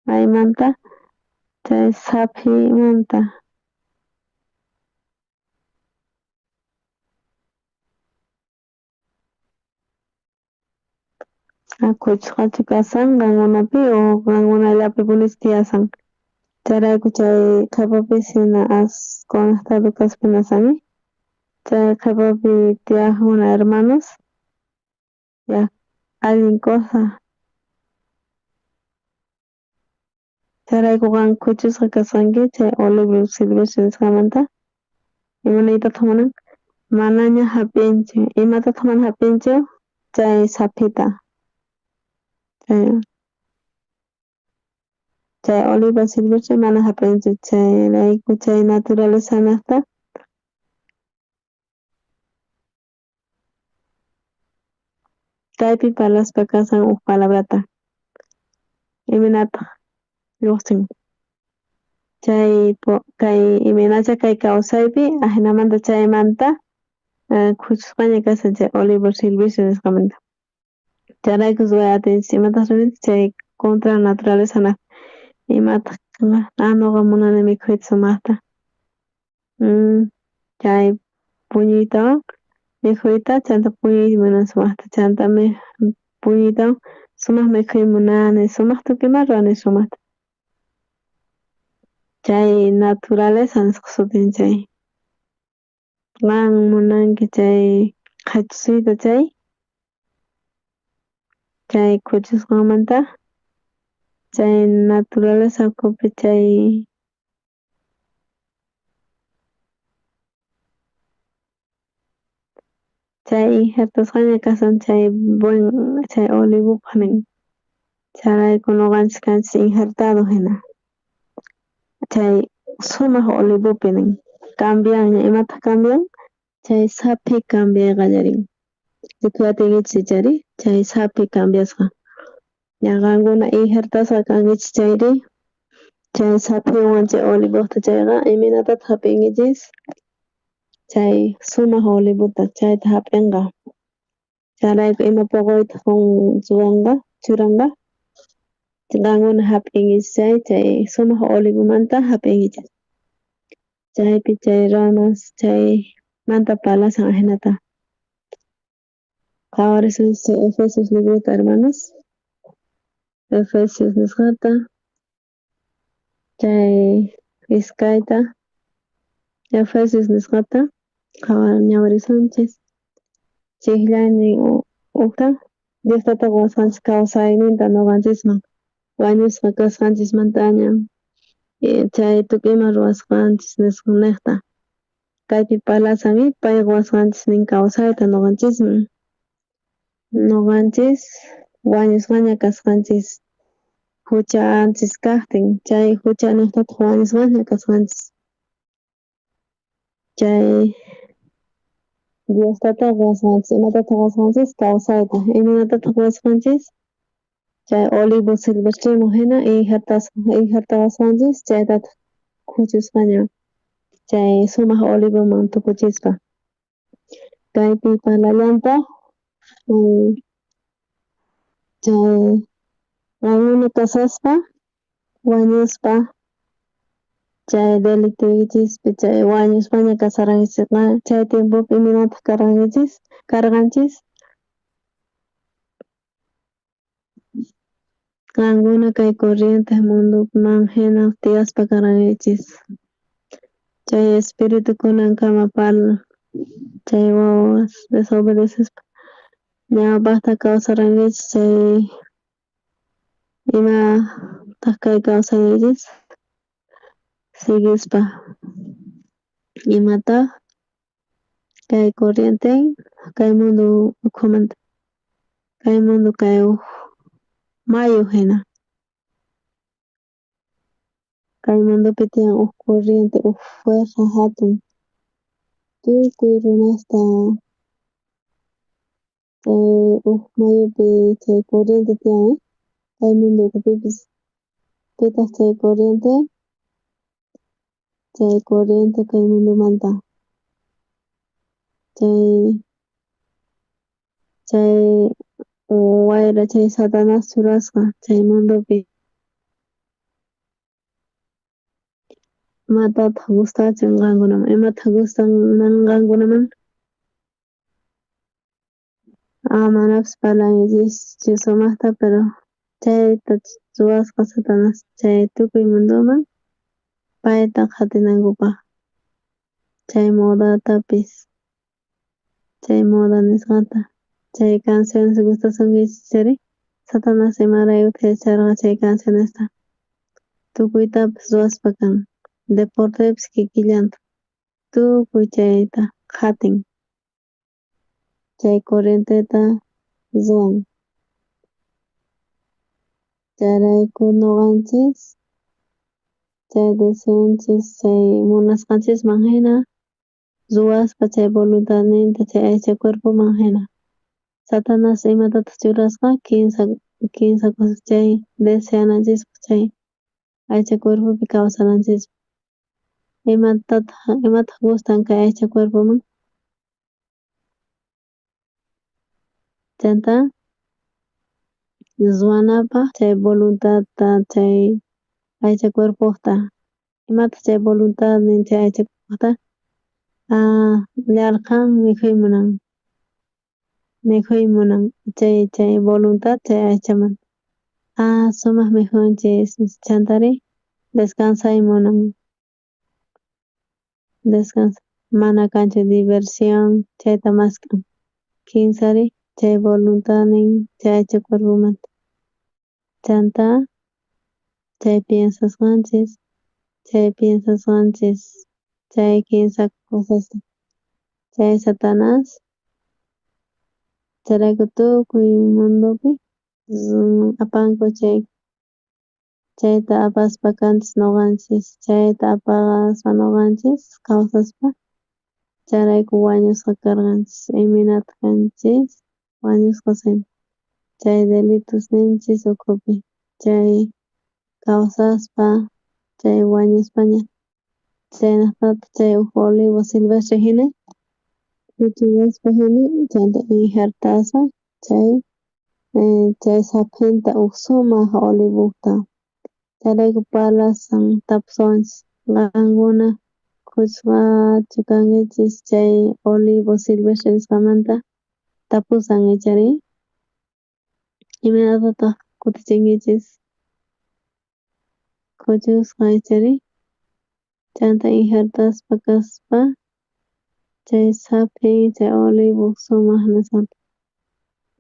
maymanta chay saphimanta kuchqachu kasan qankunapi o qankunallapipunis tiyasan chayrayku chay qhapapis hina conectado kaspinasami chay qhapapi tiyakuna hermanos allin cosa chayrayku qan kuchusqa kasqanki chay olivo silvestre nisqamanta imanaytataq munan manaña hap'inchu imatataq mana hap'inchu chay saphita chay olivo silvestre mana hap'inchu chayrayku chay naturaleza naqta kaypi parlaspa kasan huk palabrata imanataq lluqsin kay iminacha kay kawsaypi ahinamanta chaymanta kuchusqaña kasan chay olivo silvestre nisqamanta chayrayku atinchis imataq ruranchik chay contra naturaleza naqta imataq ñuqa munani mikhuyta sumaqta chay puñuytawan mikhuyta chanta puñuyta munani sumaqta chanta puñuytawan sumaq mikhuy munani sumaq tukuymanta ruani sumaqta chay naturaleza nisqa sutin chay qan munanki chay qhachusuyta chay kuchusqanmanta chay naturaleza ukupi chay injertasqaña kasan chay buen chay olivopaq nin chayrayku nuqanchis kanchis injertado hina chay sumaq olivopi nin cambianña imataq cambian chay saphi cambiayqallarin rikuyatinkichis ichari chay saphi cambiasqa ña qankuna injertasqa kankichis chayri chay saphiwan chay olivota chayqa iminatataq hap'inkichis chay sumaq olivota chayta hap'inqa chayrayku ima puquytaq churanqa qankuna hap'inkichis chay sumaq olivomanta hap'inkichis chaypi chay ramas chaymanta parlasan ahinata qhawarishanchis chay Efesios librota hermanos Efesios nisqata chay ishkayta Efesios nisqata ñawirishanchis chiqllanin ukta Diostataq wasqanchis kawsayninta nuqanchisman wañusqa kasqanchismantaña chay tukuyman ruwasqanchis niqta kaypi parlasanmi payqa wasqanchis nin kawsayta nuqanchis wañusqaña kasqanchis huchanchis kaqtin chay hucha niqtataq wañusqaña kasqanchis chay Diostataq wasqanchis imatataq wasqanchis kawsayta imatataq wasqanchis chay olivo silvestreman hina injertawasqanchis chaytataq kuchusqaña chay sumaq olivoman tukuchispa kaypi parlallanta chay qankuna kasaspa wañuspa chay delictuykichispi chay wañushpaña kasaranchikqa chay tiempopi imanataq karqanchis qankuna kay corriente mundoman hina tiyaspa karqanchis chay espiritu kunankama chay wawapas desobedecespa Ñawpaqta kawsaranchis chay ima kay kawsanchis sigispa imata kay corriente kay mundo ukhumanta kay mundo kay mayo hina kay mundopi tiyan corriente fuerza hatun tukuy runasta mayupi chay corriente tiyan kay mundo ukupipis pitas chay corriente kay mundomanta chay wayra chay Satanás churasqa chay mundopi imatataq gustachin qankunaman imataq gustanmanqankunaman manapas parlaranchikchu sumaqta pero chayta ruwasqa Satanás chay tukuy mundoman payta qatinankupaq chay modatapis chay moda nisqata chay canciones gustasunkichari Satanás imaraykuta yacharqa chay cancionesta tukuytapas ruwaspa kan deportepis kikillanta tukuy chayta qatin chay corrienteta ruwan chayrayku ñuqanchis chay deseonchis chay munasqanchisman hina ruwaspa chay voluntadninta chay aycha cuerpoman hina Satanás imatataq churasqa kimsa cosas chay deseananchispa chay aycha cuerpopi kawsananchispa imataq gustan kay aycha cuerpoman chayta ruwanapaq chay voluntadta chay aycha cuerpoqta imataq chay voluntad nin chay aycha cuerpoqta llallqan mikhuymunan chay voluntad chay aychaman sumaq mikhunchis chantari descansaymunan mana kanchu diversión chayta maskan kinsari chay voluntad nin chay aycha cuerpomanta chanta chay piensasqanchis chay kimsa cosasta chay Satanás chayrayku tukuy mundopi apanku chayta apaspa kanchis ñuqanchis chayta apaspa ñuqanchis kawsaspa chayrayku wañusqa karqanchis iminata kanchis wañusqasin chay delitos ninchis ukhupi chay kawsaspa chay wañuspaña chaynatataq chay olivo silvestre hina kuchuwaspa hina chayta injertaspa chay sapinta sumaq olivota chayrayku parlasan tapuswanchis qankuna kuchuqachu kankichis chay olivo silvestre nisqamanta tapusan ichari imatataq kutichinkichis kuchusqa ichari chayta injertaspa kaspa chay sapi chay olivo sumaq nisqanta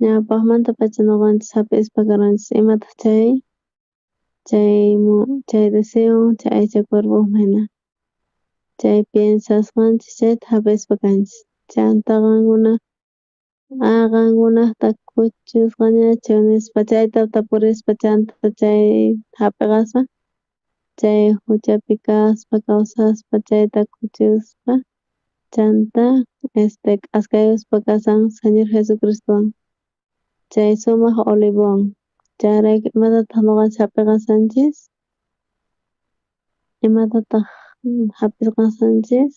ñawpaqmantapacha ñuqanchis sapispa karqanchis imataq chay deseo chay aycha cuerpoman hina chay piensasqanchis chayta hapispa kanchis chanta qankunata kuchusqañachu nispa chayta tapurispa chantata chay hap'iqaspa chay huchapi kaspa kawsaspa chayta kuchuspa chanta askayuspa kasan Señor Jesucristowan chay sumaq olivowan chayrayku imatataq ñuqanchis hap'iqasanchis imatataq hap'irqasanchis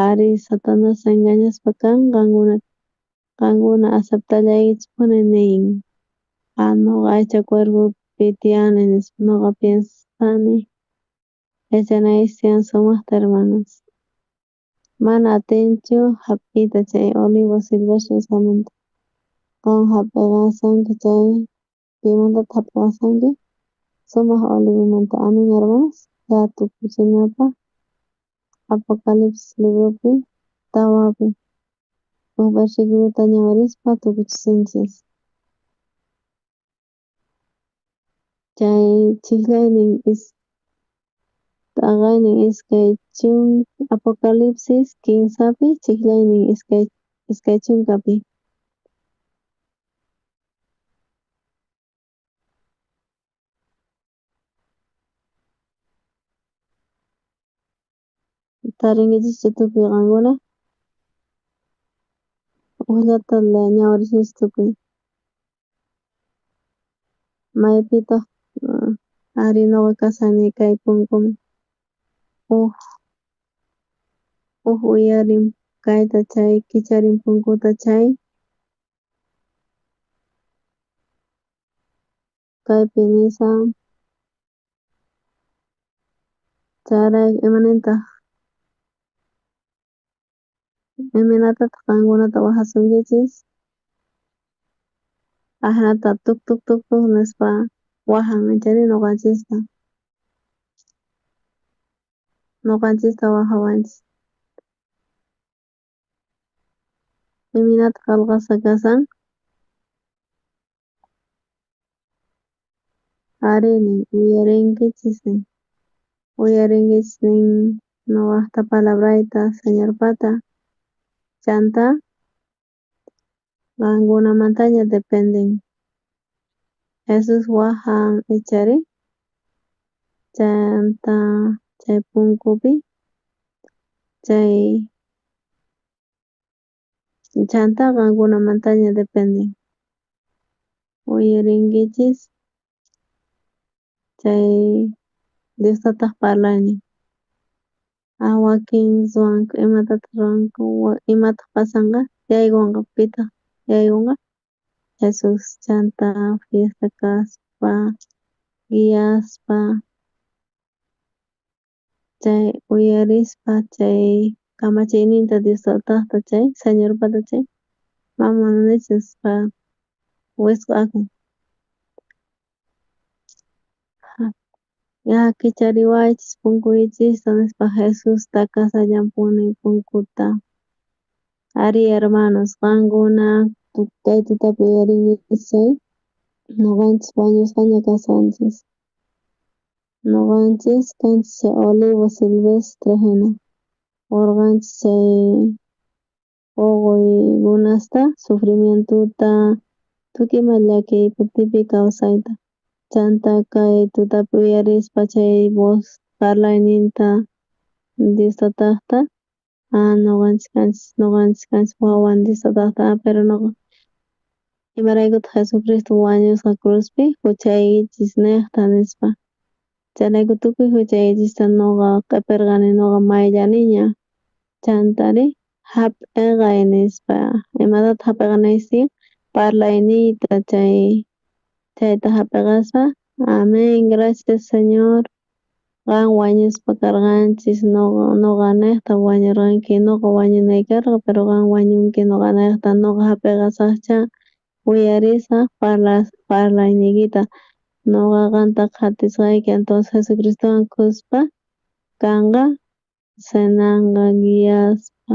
ari Satanás engañaspa kan qankuna aceptallaykichikuni nin ñuqa aycha cuerpopi tiyani nispa ñuqa piensani yachanaysaq tiyan sumaqta hermanos mana atinchu hap'iyta chay olivo silvestre nisqamanta qan hap'iqasanki chay pimantataq hap'iqasanki sumaq olivomanta amen hermanos tukuchinapaq Apocalipsis libropi tawapi versículo ñawarispa tukuchisinchis. Chay chiklaynin taqaynin iskay Apocalipsis 15pi chiklaynin iskay chunkapi. Tarinkichikcha tukuy qankuna ukllata ñawarishinchis tukuy. Maypitaq ari ñuqa kasani kay punkuman. Uyarin kayta chay kicharin punkuta chay kaypi nishan charay imanataq qankunata wajasunkichis ashnata tuk tuk tuk tuk nispa wajanmanchari ñuqanchista wajawanchis. Imanataq allqasa kasan ari nin uyarinkichis nin ñuqaqta palabrayta Señorpata chanta qankunamantaña dependen. Jesus wajan ichari chanta chay punkupi chay chanta qankunamantaña dependen. Uyarinkichis chay Diostataq parlani. Wakin ruwanka imatataq ruwanka imataq pasanqa yaykunqa pitaq yaykunqa Jesus chanta fiesta kaspa guiaspa chay uyarispa chay kamachayninta Diostataqta chay Señorpata chay mana nispa wisk'akun. Ña kichariwaychis punkuychista nispa Jesusta kasallampuni punkuta. Ari hermanos qankuna kay tutapi uyarinkichisay chay ñuqanchis wañusqaña kasanchis. Ñuqanchis kanchis chay Olivo Silvestre hina urqanchis chay uquykunasta sufrimientuta tukuymanta llaki kutipi kawsayta. Chanta kay tutapi uyarispa chay voz parlayninta Diostataqta ñuqanchis kanchis wawan Diostataqta pero ñuqa imaraykutaq Jesucristo wañusqa cruzpi huchaykichis niqta nispa chayrayku tukuy huchaykichista ñuqa q'ipirqani ñuqa mayllaniña chantari hap'igay nispa imatataq hap'iganaysi parlayniyta chayta hap'igaspa amén gracias Señor qan wañuspa karqanchis ñuqa niqta wañurqanki ñuqa wañunay karqa pero qan wañunki ñuqa niqta ñuqa hap'igasaqcha uyarisaq parlayniykita ñuqa qamta qatisqayki entonces Jesucristuwan kuspa kanqa sananqa guiaspa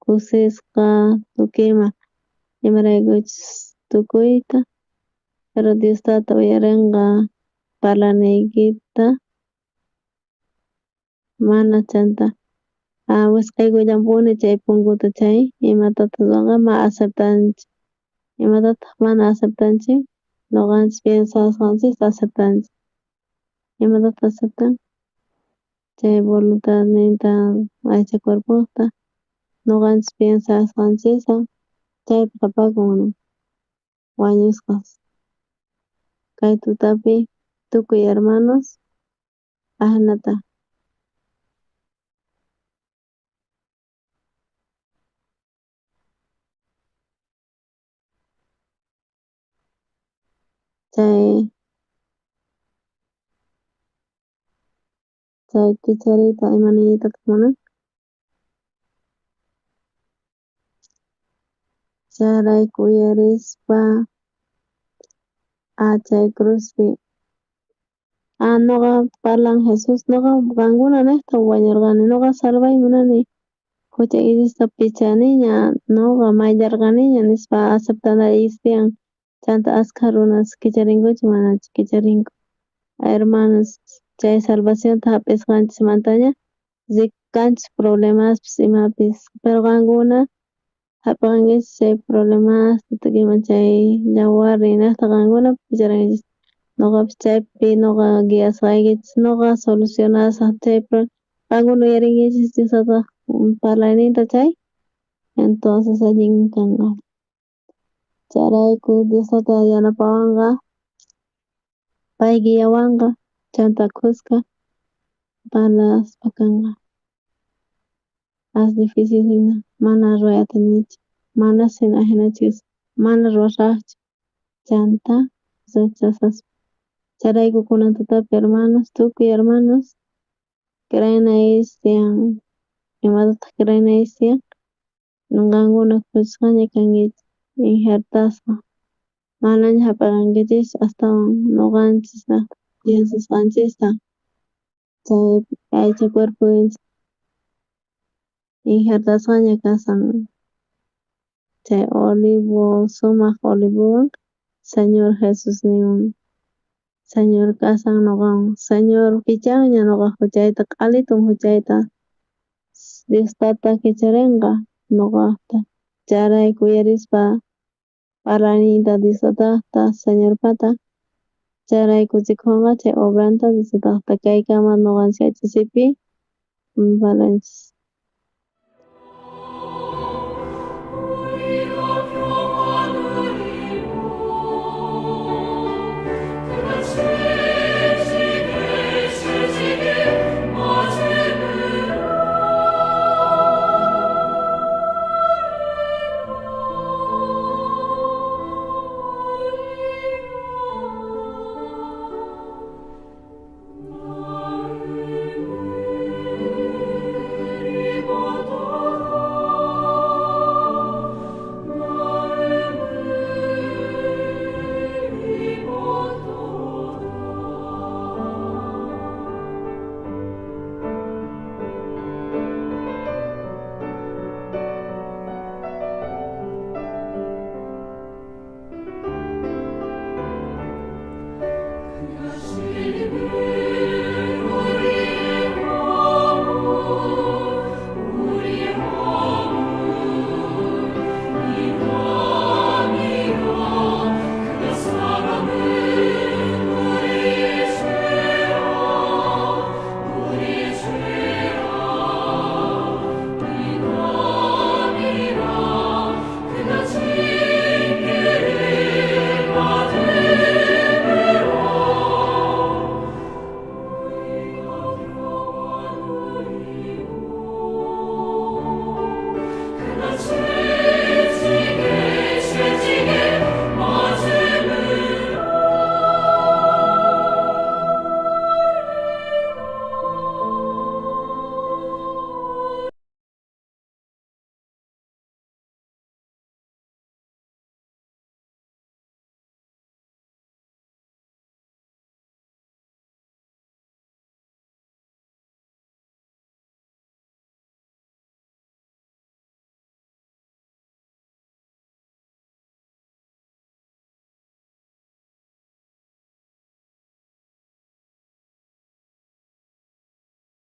kusisqa tukuyma imaraykuchus tukuyta pero Diostata uyarinqa parlanaykita mana chanta wisk'aykullampuni chay punkuta chay imatataq ruwanqa imatataq mana aceptanchik ñuqanchis piensasqanchista aceptanchik. Imatataq aceptan chay voluntadninta aycha cuerputa ñuqanchis piensasqanchista chaypi qhapakun wañusqas. Kay tutapi tukuy hermanos ashnata chay kichariyta imaniytataq munan chayrayku uyarispa chay cruzpi ñuqa parlan Jesus ñuqa qankuna niqta wañurqani ñuqa salvay munani huch'aykillista pichaniña ñuqa mayllarqaniña nispa aceptanayis tiyan chanta askha runas kicharinkuchu manachu kicharinku. Hermanos, chay salvacionta hap'isqanchikmantaña rikanchik problemaspis imapis, pero qankuna hap'ikankichis chay problemasta tukuyman chay yawarri hinaqta qankuna picharinkichis. Ñuqapis chaypi ñuqa guiasqaykichis, ñuqa solucionasaq chay qankuna uyarinkichis Diostataq parlayninta chay, entonces allin kanqa. Chayrayku Diostata yanapawanqa, pay guiyawanqa chanta kuska parlaspa kanqa. As difícil hina mana ruray atinichu, manash hinachis mana ruwasaqchu chanta rechazaspa. Chayrayku kunantapi hermanos, tukuy hermanos creanayis tiyan, imatataq creanayis tiyan qankuna kushishqaña kankichis, injertasqa manaña hap'ikankichis astawan ñuqanchikta piensasqanchista chay aycha cuerpuynchik injertasqaña kashan chay olivo, sumaq olivowan Señor Jesus niwan Señor kashan ñuqawan, Señor pichanña ñuqa huchayta q'alitun huchayta Diostata kicharinqa ñuqaqta. Chayrayku uyarispa parlayninta Diostataqta Señorpata, chayrayku rikuwanqa chay obranta Diostataqta kaykama ñuqanchik aycha sipi parlanchis.